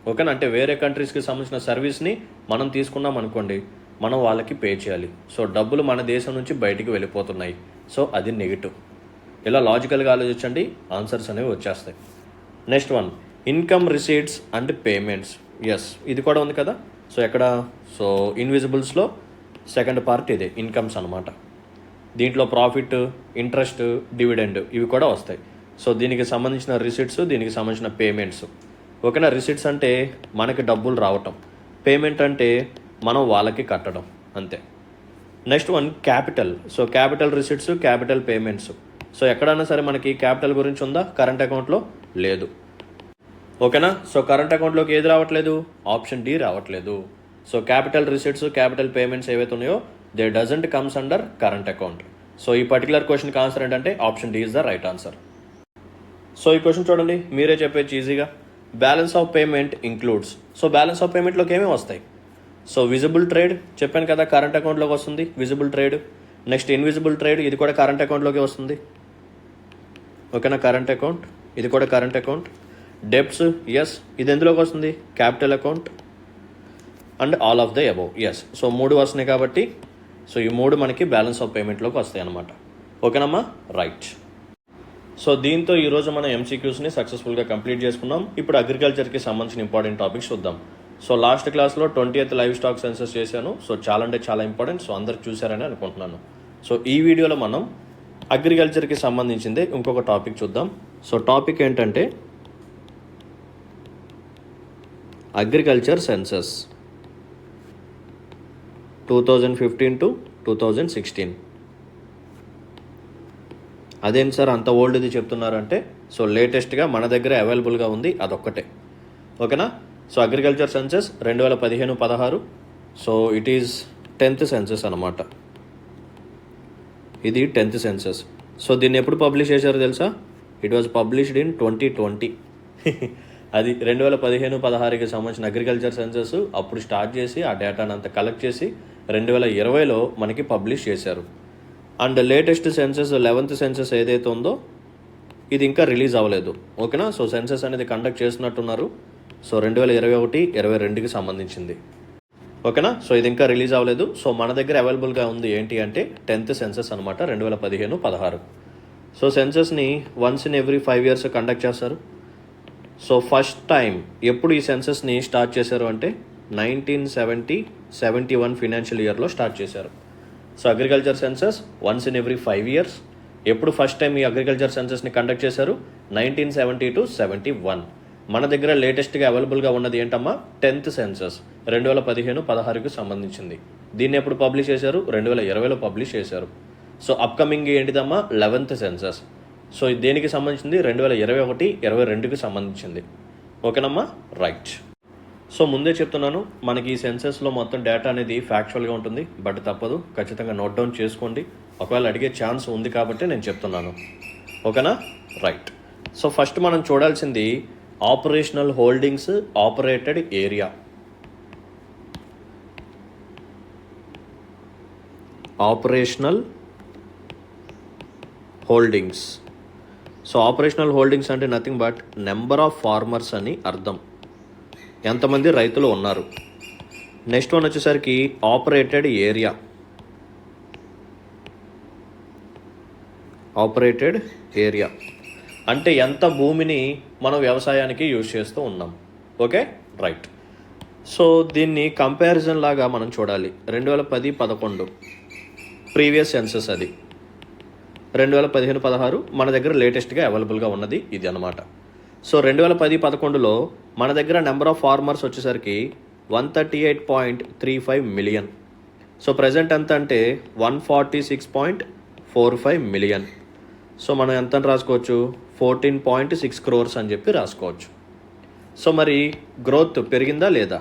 ఓకేనా, అంటే వేరే కంట్రీస్కి సంబంధించిన సర్వీస్ని మనం తీసుకున్నాం అనుకోండి, మనం వాళ్ళకి పే చేయాలి. సో డబ్బులు మన దేశం నుంచి బయటికి వెళ్ళిపోతున్నాయి. సో అది నెగిటివ్. ఇలా లాజికల్గా ఆలోచించండి, ఆన్సర్స్ అనేవి వచ్చేస్తాయి. Next one, income receipts and payments. Yes, ఇది కూడా ఉంది కదా. సో ఎక్కడ? సో ఇన్విజిబుల్స్లో సెకండ్ పార్ట్ ఇదే, ఇన్కమ్స్ అనమాట. దీంట్లో ప్రాఫిట్, ఇంట్రెస్ట్, డివిడెండ్ ఇవి కూడా వస్తాయి. సో దీనికి సంబంధించిన రిసీట్స్, దీనికి సంబంధించిన పేమెంట్స్. ఓకేనా? రిసీట్స్ అంటే మనకి డబ్బులు రావటం, పేమెంట్ అంటే మనం వాళ్ళకి కట్టడం, అంతే. Next one capital. So capital receipts, capital payments. So ఎక్కడైనా సరే మనకి క్యాపిటల్ గురించి ఉందా కరెంట్ అకౌంట్లో? లేదు. ఓకేనా? సో కరెంట్ అకౌంట్లోకి ఏది రావట్లేదు? ఆప్షన్ డి రావట్లేదు. So capital receipts, capital payments ఏవైతే ఉన్నాయో they doesn't comes under current account. So ఈ పర్టికులర్ క్వశ్చన్కి ఆన్సర్ ఏంటంటే option D is the right answer. So ఈ క్వశ్చన్ చూడండి, మీరే చెప్పేది ఈజీగా. Balance of payment includes. So balance of పేమెంట్లోకి ఏమేమి వస్తాయి? సో విజిబుల్ ట్రేడ్ చెప్పాను కదా, కరెంట్ అకౌంట్లోకి వస్తుంది visible trade. Next invisible trade, ఇది కూడా కరెంట్ అకౌంట్లోకి వస్తుంది. ఓకేనా? కరెంట్ అకౌంట్, ఇది కూడా కరెంట్ అకౌంట్. డెబ్ట్స్, ఎస్, ఇది ఎందులోకి వస్తుంది? Capital account. And all of the above, yes. So 3 వస్తున్నాయి కాబట్టి సో ఈ 3 మనకి బ్యాలెన్స్ ఆఫ్ పేమెంట్లోకి వస్తాయి అన్నమాట. ఓకేనమ్మా? రైట్. సో దీంతో ఈరోజు మనం ఎంసీక్యూస్ని సక్సెస్ఫుల్గా కంప్లీట్ చేసుకున్నాం. ఇప్పుడు అగ్రికల్చర్కి సంబంధించిన ఇంపార్టెంట్ టాపిక్స్ చూద్దాం. సో లాస్ట్ క్లాస్లో 20th లైవ్ స్టాక్ సెన్సస్ చేశాను. సో చాలా అంటే చాలా ఇంపార్టెంట్. సో అందరు చూసారని అనుకుంటున్నాను. సో ఈ వీడియోలో మనం అగ్రికల్చర్కి సంబంధించిందే ఇంకొక టాపిక్ చూద్దాం. సో టాపిక్ ఏంటంటే అగ్రికల్చర్ సెన్సస్ 2015 to 2016. అదేంటి సార్ అంత ఓల్డ్ది చెప్తున్నారంటే, సో లేటెస్ట్గా మన దగ్గర అవైలబుల్గా ఉంది అదొక్కటే. ఓకేనా? So agriculture census 2015-16. So it is 10th census అనమాట. ఇది 10th సెన్సస్. సో దీన్ని ఎప్పుడు పబ్లిష్ చేశారో తెలుసా? It was published in 2020. అది 2015-16కి సంబంధించిన అగ్రికల్చర్ సెన్సస్ అప్పుడు స్టార్ట్ చేసి ఆ డేటాను అంతా కలెక్ట్ చేసి 2020లో మనకి పబ్లిష్ చేశారు. And latest census 11th census ఏదైతే ఉందో ఇది ఇంకా రిలీజ్ అవ్వలేదు. ఓకేనా? సో సెన్సస్ అనేది కండక్ట్ చేస్తున్నట్టున్నారు. సో 2021-22కి సంబంధించింది. ఓకేనా? సో ఇది ఇంకా రిలీజ్ అవ్వలేదు. సో మన దగ్గర అవైలబుల్గా ఉంది ఏంటి అంటే 10th సెన్సస్ అనమాట, 2015-16. సో సెన్సస్ని once in every 5 years conduct చేస్తారు. సో ఫస్ట్ టైం ఎప్పుడు ఈ సెన్సస్ని స్టార్ట్ చేశారు అంటే 1970-71 ఫినాన్షియల్ ఇయర్లో స్టార్ట్ చేశారు. So agriculture census once in every 5 years. ఎప్పుడు ఫస్ట్ టైం ఈ అగ్రికల్చర్ సెన్సస్ని కండక్ట్ చేశారు? 1970-71. మన దగ్గర లేటెస్ట్గా అవైలబుల్గా ఉన్నది ఏంటమ్మా? 10th సెన్సస్ 2015-16కి సంబంధించింది. దీన్ని ఎప్పుడు పబ్లిష్ చేశారు? 2020లో పబ్లిష్ చేశారు. సో అప్కమింగ్ ఏంటిదమ్మా? 11th census. సో దేనికి సంబంధించింది? 2021-22కి సంబంధించింది. ఓకేనమ్మా? రైట్. సో ముందే చెప్తున్నాను, మనకి ఈ సెన్సస్లో మొత్తం డేటా అనేది ఫ్యాక్చువల్గా ఉంటుంది. బట్ తప్పదు, ఖచ్చితంగా నోట్ డౌన్ చేసుకోండి. ఒకవేళ అడిగే ఛాన్స్ ఉంది కాబట్టి నేను చెప్తున్నాను. ఓకేనా? రైట్. సో ఫస్ట్ మనం చూడాల్సింది operational holdings, operated area. Operational holdings. So operational holdings అంటే nothing but number of farmers అని అర్థం. ఎంతమంది రైతులు ఉన్నారు. నెక్స్ట్ వన్ వచ్చేసరికి ఆపరేటెడ్ ఏరియా. ఆపరేటెడ్ ఏరియా అంటే ఎంత భూమిని మనం వ్యవసాయానికి యూజ్ చేస్తూ ఉన్నాం. Okay, right. సో దీన్ని కంపారిజన్ లాగా మనం చూడాలి. 2010-11 ప్రీవియస్ సెన్సస్, అది 2015-16 మన దగ్గర లేటెస్ట్గా అవైలబుల్గా ఉన్నది ఇది అనమాట. సో 2010-11లో మన దగ్గర నెంబర్ ఆఫ్ ఫార్మర్స్ వచ్చేసరికి 138.35 మిలియన్. సో ప్రజెంట్ ఎంత అంటే 146.45 మిలియన్. సో మనం ఎంత అని రాసుకోవచ్చు, 14.6 crores అని చెప్పి రాసుకోవచ్చు. సో మరి గ్రోత్ పెరిగిందా లేదా?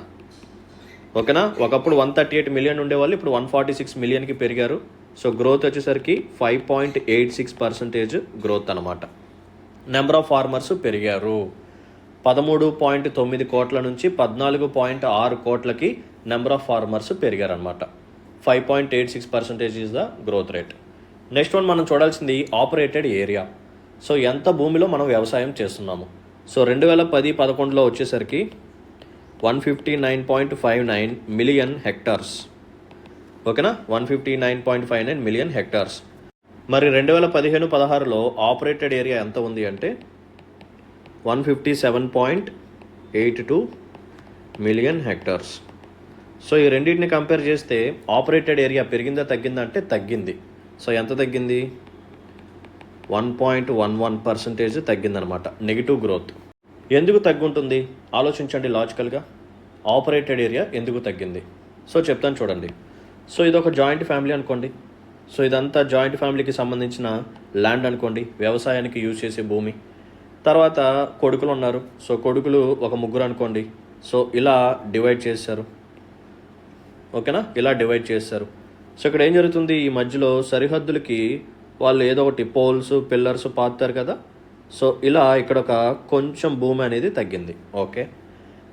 ఓకేనా, ఒకప్పుడు 138 మిలియన్ ఉండేవాళ్ళు, ఇప్పుడు 146 మిలియన్కి పెరిగారు. సో గ్రోత్ వచ్చేసరికి 5.86% గ్రోత్ అనమాట. నెంబర్ ఆఫ్ ఫార్మర్స్ పెరిగారు. 13.9 కోట్ల నుంచి 14.6 కోట్లకి నెంబర్ ఆఫ్ ఫార్మర్స్ పెరిగారనమాట. 5.86% is the growth rate. Next one మనం చూడాల్సింది ఆపరేటెడ్ ఏరియా. సో ఎంత భూమిలో మనం వ్యవసాయం చేస్తున్నాము. సో 2010-11లో వచ్చేసరికి 159.59 మిలియన్ హెక్టార్స్. ఓకేనా, 159.59 మిలియన్ హెక్టార్స్. మరి 2015-16లో ఆపరేటెడ్ ఏరియా ఎంత ఉంది అంటే 157.82 మిలియన్ హెక్టార్స్. సో ఈ రెండింటిని కంపేర్ చేస్తే ఆపరేటెడ్ ఏరియా పెరిగిందా తగ్గిందా అంటే తగ్గింది. సో ఎంత తగ్గింది, 1.11% తగ్గిందనమాట, నెగిటివ్ గ్రోత్. ఎందుకు తగ్గుంటుంది ఆలోచించండి లాజికల్గా. ఆపరేటెడ్ ఏరియా ఎందుకు తగ్గింది? సో చెప్తాను చూడండి. సో ఇది ఒక జాయింట్ ఫ్యామిలీ అనుకోండి. సో ఇదంతా జాయింట్ ఫ్యామిలీకి సంబంధించిన ల్యాండ్ అనుకోండి, వ్యవసాయానికి యూజ్ చేసే భూమి. తర్వాత కొడుకులు ఉన్నారు. సో కొడుకులు ఒక ముగ్గురు అనుకోండి. సో ఇలా డివైడ్ చేశారు. ఓకేనా, ఇలా డివైడ్ చేశారు. సో ఇక్కడ ఏం జరుగుతుంది, ఈ మధ్యలో సరిహద్దులకి వాళ్ళు ఏదో ఒకటి పోల్స్ పిల్లర్స్ పాతారు కదా. సో ఇలా ఇక్కడ ఒక కొంచెం భూమి అనేది తగ్గింది. ఓకే,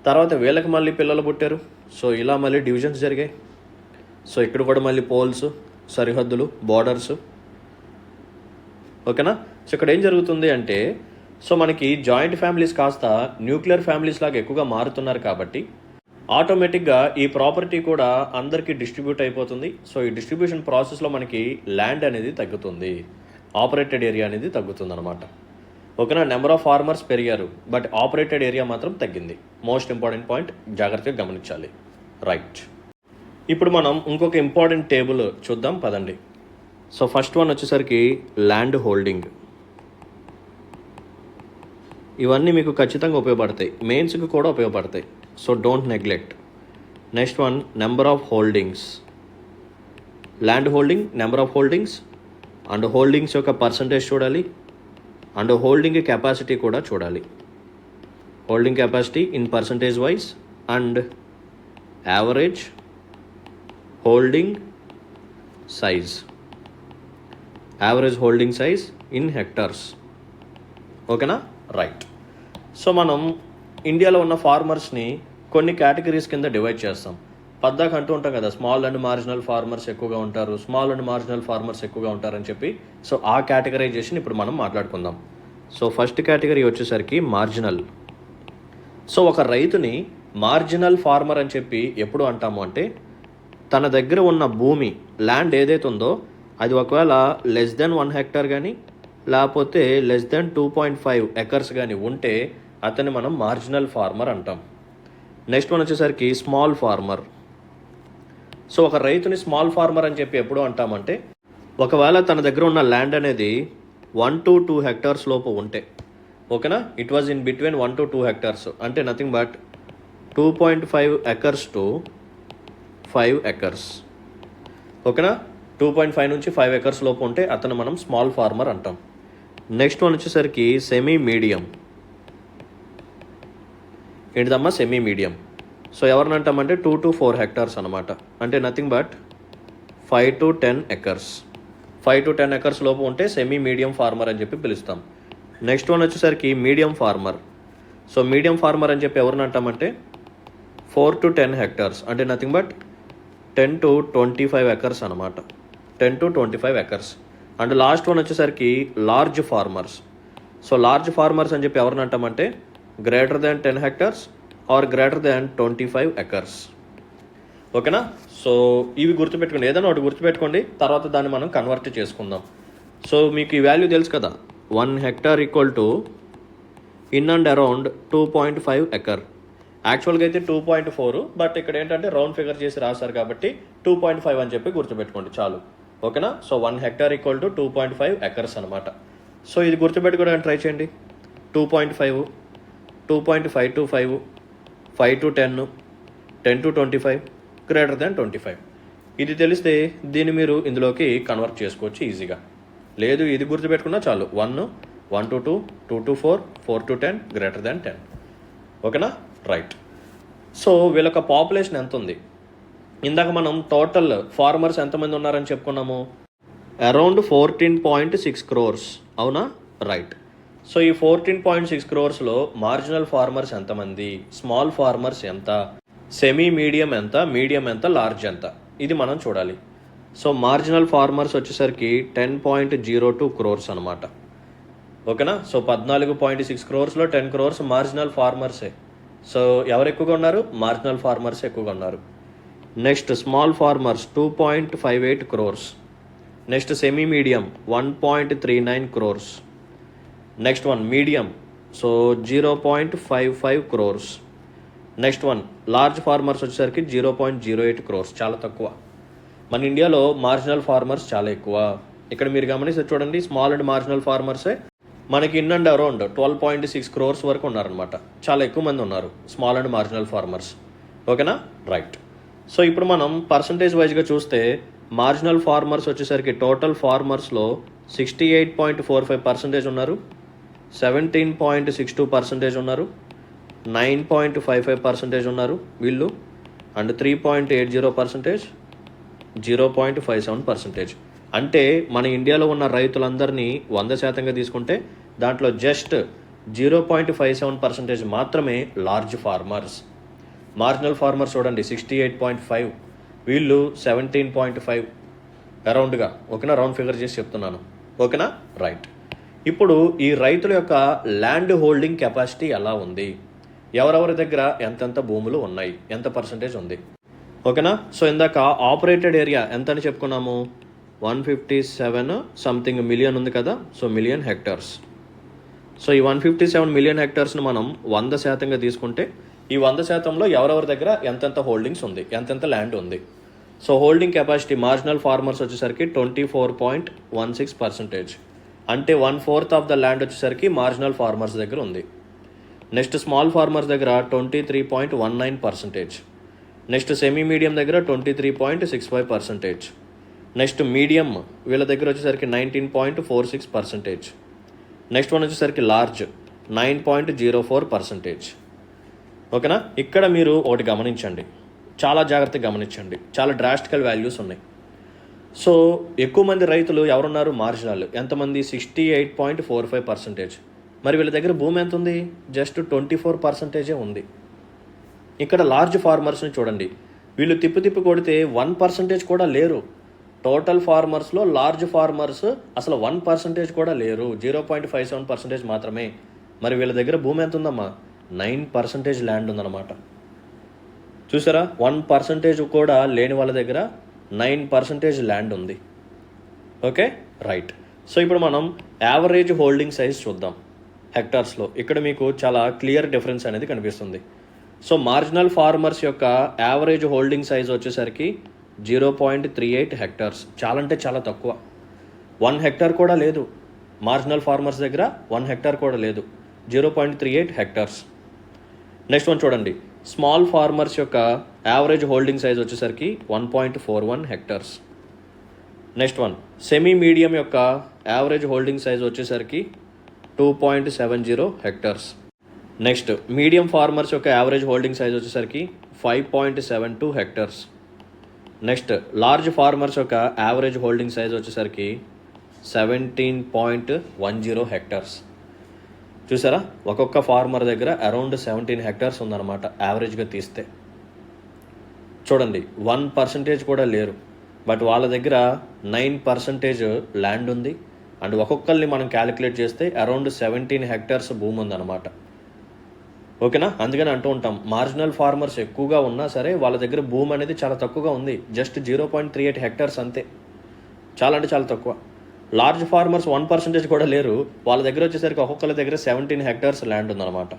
తర్వాత వీళ్ళకి మళ్ళీ పిల్లలు పుట్టారు. సో ఇలా మళ్ళీ డివిజన్స్ జరిగాయి. సో ఇక్కడ కూడా మళ్ళీ పోల్స్, సరిహద్దులు, బార్డర్స్. ఓకేనా. సో ఇక్కడ ఏం జరుగుతుంది అంటే, సో మనకి జాయింట్ ఫ్యామిలీస్ కాస్త న్యూక్లియర్ ఫ్యామిలీస్ లాగా ఎక్కువగా మారుతున్నారు కాబట్టి ఆటోమేటిక్గా ఈ ప్రాపర్టీ కూడా అందరికీ డిస్ట్రిబ్యూట్ అయిపోతుంది. సో ఈ డిస్ట్రిబ్యూషన్ ప్రాసెస్లో మనకి ల్యాండ్ అనేది తగ్గుతుంది, ఆపరేటెడ్ ఏరియా అనేది తగ్గుతుంది అనమాట. ఓకేనా, నెంబర్ ఆఫ్ ఫార్మర్స్ పెరిగారు బట్ ఆపరేటెడ్ ఏరియా మాత్రం తగ్గింది. మోస్ట్ ఇంపార్టెంట్ పాయింట్, జాగ్రత్తగా గమనించాలి. రైట్, ఇప్పుడు మనం ఇంకొక ఇంపార్టెంట్ టేబుల్ చూద్దాం పదండి. సో ఫస్ట్ వన్ వచ్చేసరికి ల్యాండ్ హోల్డింగ్. ఇవన్నీ మీకు ఖచ్చితంగా ఉపయోగపడతాయి, మెయిన్స్కి కూడా ఉపయోగపడతాయి. So don't neglect. Next one number of holdings. Land holding, number of holdings and holdings యొక్క పర్సంటేజ్ చూడాలి అండ్ హోల్డింగ్ కెపాసిటీ కూడా చూడాలి. Holding capacity in percentage wise and average holding size. Average holding size in hectares. ఓకేనా, right. So మనం ఇండియాలో ఉన్న ఫార్మర్స్ని కొన్ని categories కింద డివైడ్ చేస్తాం. పద్దాక అంటూ ఉంటాం కదా, స్మాల్ అండ్ మార్జినల్ ఫార్మర్స్ ఎక్కువగా ఉంటారు, స్మాల్ అండ్ మార్జినల్ ఫార్మర్స్ ఎక్కువగా ఉంటారని చెప్పి. సో ఆ కేటగరైజేషన్ ఇప్పుడు మనం మాట్లాడుకుందాం. సో ఫస్ట్ కేటగిరీ వచ్చేసరికి మార్జినల్. సో ఒక రైతుని మార్జినల్ ఫార్మర్ అని చెప్పి ఎప్పుడు అంటాము అంటే, తన దగ్గర ఉన్న భూమి ల్యాండ్ ఏదైతే ఉందో అది ఒకవేళ లెస్ దెన్ 1 హెక్టార్ కానీ లేకపోతే లెస్ దెన్ 2.5 ఎకర్స్ కానీ ఉంటే అతన్ని మనం మార్జినల్ ఫార్మర్ అంటాం. నెక్స్ట్ వన్ వచ్చేసరికి స్మాల్ ఫార్మర్. సో ఒక రైతుని స్మాల్ ఫార్మర్ అని చెప్పి ఎప్పుడు అంటామంటే, ఒకవేళ తన దగ్గర ఉన్న ల్యాండ్ అనేది 1 to 2 హెక్టార్స్ లోపు ఉంటే. ఓకేనా, it was in between 1 to 2 hectares అంటే nothing but 2.5 acres to 5 acres. ఓకేనా, 2.5 నుంచి 5 ఎకర్స్ లోపు ఉంటే అతను మనం స్మాల్ ఫార్మర్ అంటాం. నెక్స్ట్ వన్ వచ్చేసరికి సెమీ మీడియం. ఏంటిదమ్మా, సెమీ మీడియం. సో ఎవరిని అంటామంటే 2 to 4 హెక్టార్స్ అనమాట, అంటే nothing but 5 to 10 acres. 5 to 10 acres లోపు ఉంటే సెమీ మీడియం ఫార్మర్ అని చెప్పి పిలుస్తాం. నెక్స్ట్ వన్ వచ్చేసరికి medium farmer. So medium farmer అని చెప్పి ఎవరిని అంటామంటే 4 to 10 హెక్టార్స్, అంటే నథింగ్ బట్ 10 to 25 ఎకర్స్ అనమాట, 10 to 25 acres. And last one వచ్చేసరికి large farmers. So large farmers అని చెప్పి ఎవరిని అంటామంటే greater than 10 hectares or greater than 25 acres. ఓకేనా? సో ఇవి గుర్తుపెట్టుకోండి, ఏదైనా ఒకటి గుర్తుపెట్టుకోండి, తర్వాత దాన్ని మనం కన్వర్ట్ చేసుకుందాం. సో మీకు ఈ వాల్యూ తెలుసు కదా, 1 hectare equal to in and around 2.5 acre. యాక్చువల్గా అయితే 2.4, బట్ ఇక్కడ ఏంటంటే రౌండ్ ఫిగర్ చేసి రాశారు కాబట్టి 2.5 అని చెప్పి గుర్తుపెట్టుకోండి చాలు. ఓకేనా? So 1 hectare equal to 2.5 acres అనమాట. సో ఇది గుర్తుపెట్టుకోవడానికి ట్రై చేయండి. 2.5, 2.5 to 5, 5 to 10, 10 to 25, greater than 25. ఇది తెలిస్తే దీన్ని మీరు ఇందులోకి కన్వర్ట్ చేసుకోవచ్చు ఈజీగా. లేదు ఇది గుర్తుపెట్టుకున్నా చాలు, 1, 1 to 2, 2 to 4, 4 to 10, greater than 10. ఓకేనా? రైట్. సో వీళ్ళొక పాపులేషన్ ఎంత ఉంది? ఇందాక మనం టోటల్ ఫార్మర్స్ ఎంతమంది ఉన్నారని చెప్పుకున్నాము, అరౌండ్ 14.6 crores. అవునా? రైట్. సో ఈ 14.6 crores మార్జినల్ ఫార్మర్స్ ఎంతమంది, స్మాల్ ఫార్మర్స్ ఎంత, సెమీ మీడియం ఎంత, మీడియం ఎంత, లార్జ్ ఎంత, ఇది మనం చూడాలి. సో మార్జినల్ ఫార్మర్స్ వచ్చేసరికి 10.02 crores అనమాట. ఓకేనా? సో 14.6 crores 10 crores మార్జినల్ ఫార్మర్సే. సో ఎవరు ఎక్కువగా ఉన్నారు? మార్జినల్ ఫార్మర్స్ ఎక్కువగా ఉన్నారు. Next small farmers 2.58 crores. Next semi medium 1.39 crores. Next one medium, so 0.55 crores. Next one large farmers వచ్చేసరికి 0.08 crores, చాలా తక్కువ. మన ఇండియాలో మార్జినల్ ఫార్మర్స్ చాలా ఎక్కువ. ఇక్కడ మీరు గమనిస్తే చూడండి, స్మాల్ అండ్ మార్జినల్ ఫార్మర్సే మనకి ఇన్ అండ్ అరౌండ్ 12.6 crores వరకు ఉన్నారనమాట. చాలా ఎక్కువ మంది ఉన్నారు స్మాల్ అండ్ మార్జినల్ ఫార్మర్స్. ఓకేనా? రైట్. సో ఇప్పుడు మనం పర్సంటేజ్ వైజ్గా చూస్తే మార్జినల్ ఫార్మర్స్ వచ్చేసరికి టోటల్ ఫార్మర్స్లో 68.45% ఉన్నారు, 17.62% ఉన్నారు, 9.55% ఉన్నారు వీళ్ళు, అండ్ 3.80%, 0.57%. అంటే మన ఇండియాలో ఉన్న రైతులందరినీ 100% తీసుకుంటే దాంట్లో జస్ట్ 0.57% మాత్రమే లార్జ్ ఫార్మర్స్. మార్జినల్ ఫార్మర్స్ చూడండి 68.5, వీళ్ళు 17.5 అరౌండ్గా. ఓకేనా? రౌండ్ ఫిగర్ చేసి చెప్తున్నాను. ఓకేనా? రైట్. ఇప్పుడు ఈ రైతుల యొక్క ల్యాండ్ హోల్డింగ్ కెపాసిటీ ఎలా ఉంది, ఎవరెవరి దగ్గర ఎంతెంత భూములు ఉన్నాయి, ఎంత పర్సంటేజ్ ఉంది. ఓకేనా? సో ఇందాక ఆపరేటెడ్ ఏరియా ఎంత అని చెప్పుకున్నాము, 157 సంథింగ్ మిలియన్ ఉంది కదా. So million hectares. సో ఈ 157 మిలియన్ హెక్టార్స్ని మనం 100%గా తీసుకుంటే ఈ 100%లో ఎవరెవరి దగ్గర ఎంతెంత హోల్డింగ్స్ ఉంది, ఎంతెంత ల్యాండ్ ఉంది. So holding capacity marginal farmers వచ్చేసరికి 24.16%. అంటే 1/4 ఆఫ్ ద ల్యాండ్ వచ్చేసరికి మార్జినల్ ఫార్మర్స్ దగ్గర ఉంది. నెక్స్ట్ స్మాల్ ఫార్మర్స్ దగ్గర 23.19%. నెక్స్ట్ సెమీ మీడియం దగ్గర 23.65%. నెక్స్ట్ మీడియం వీళ్ళ దగ్గర వచ్చేసరికి 19.46%. నెక్స్ట్ వన్ వచ్చేసరికి లార్జ్ 9.04%. ఓకేనా? ఇక్కడ మీరు ఒకటి గమనించండి, చాలా జాగ్రత్తగా గమనించండి, చాలా డ్రాస్టికల్ వాల్యూస్ ఉన్నాయి. సో ఎక్కువ మంది రైతులు ఎవరున్నారు? మార్జినల్. ఎంతమంది? 68.45%. మరి వీళ్ళ దగ్గర భూమి ఎంత ఉంది? జస్ట్ 24% ఉంది. ఇక్కడ లార్జ్ ఫార్మర్స్ని చూడండి, వీళ్ళు తిప్పి కొడితే 1% కూడా లేరు. టోటల్ ఫార్మర్స్లో లార్జ్ ఫార్మర్స్ అసలు 1% కూడా లేరు, 0.57% మాత్రమే. మరి వీళ్ళ దగ్గర భూమి ఎంత ఉందమ్మా? 9% ల్యాండ్ ఉందన్నమాట. చూసారా? 1% కూడా లేని వాళ్ళ దగ్గర 9% ల్యాండ్ ఉంది. ఓకే? రైట్. సో ఇప్పుడు మనం యావరేజ్ హోల్డింగ్ సైజ్ చూద్దాం హెక్టార్స్లో. ఇక్కడ మీకు చాలా క్లియర్ డిఫరెన్స్ అనేది కనిపిస్తుంది. సో మార్జినల్ ఫార్మర్స్ యొక్క యావరేజ్ హోల్డింగ్ సైజ్ వచ్చేసరికి 0.38 hectares. చాలా అంటే చాలా తక్కువ. 1 hectare కూడా లేదు మార్జినల్ ఫార్మర్స్ దగ్గర, 1 hectare కూడా లేదు, 0.38 hectares. నెక్స్ట్ వన్ చూడండి, స్మాల్ ఫార్మర్స్ యొక్క యావరేజ్ హోల్డింగ్ సైజ్ వచ్చేసరికి 1.41 hectares. Next one semi medium యొక్క యావరేజ్ హోల్డింగ్ సైజ్ వచ్చేసరికి 2.70 hectares. నెక్స్ట్ మీడియం ఫార్మర్స్ యొక్క యావరేజ్ హోల్డింగ్ సైజ్ వచ్చేసరికి 5.72 hectares. నెక్స్ట్ లార్జ్ ఫార్మర్స్ యొక్క యావరేజ్ హోల్డింగ్ సైజ్ వచ్చేసరికి 17.10 hectares. చూసారా? ఒక్కొక్క ఫార్మర్ దగ్గర అరౌండ్ 17 hectares ఉందన్నమాట యావరేజ్గా తీస్తే. చూడండి, 1% కూడా లేరు, బట్ వాళ్ళ దగ్గర 9% ల్యాండ్ ఉంది. అండ్ ఒక్కొక్కరిని మనం క్యాలిక్యులేట్ చేస్తే అరౌండ్ 17 hectares భూమి ఉందన్నమాట. ఓకేనా, అందుకని అంటూ ఉంటాం మార్జినల్ ఫార్మర్స్ ఎక్కువగా ఉన్నా సరే వాళ్ళ దగ్గర భూమి అనేది చాలా తక్కువగా ఉంది, జస్ట్ 0.38 హెక్టార్స్ అంతే, చాలా అంటే చాలా తక్కువ. లార్జ్ ఫార్మర్స్ 1% కూడా లేరు, వాళ్ళ దగ్గర వచ్చేసరికి ఒక్కొక్కరి దగ్గర 17 హెక్టార్స్ ల్యాండ్ ఉందన్నమాట.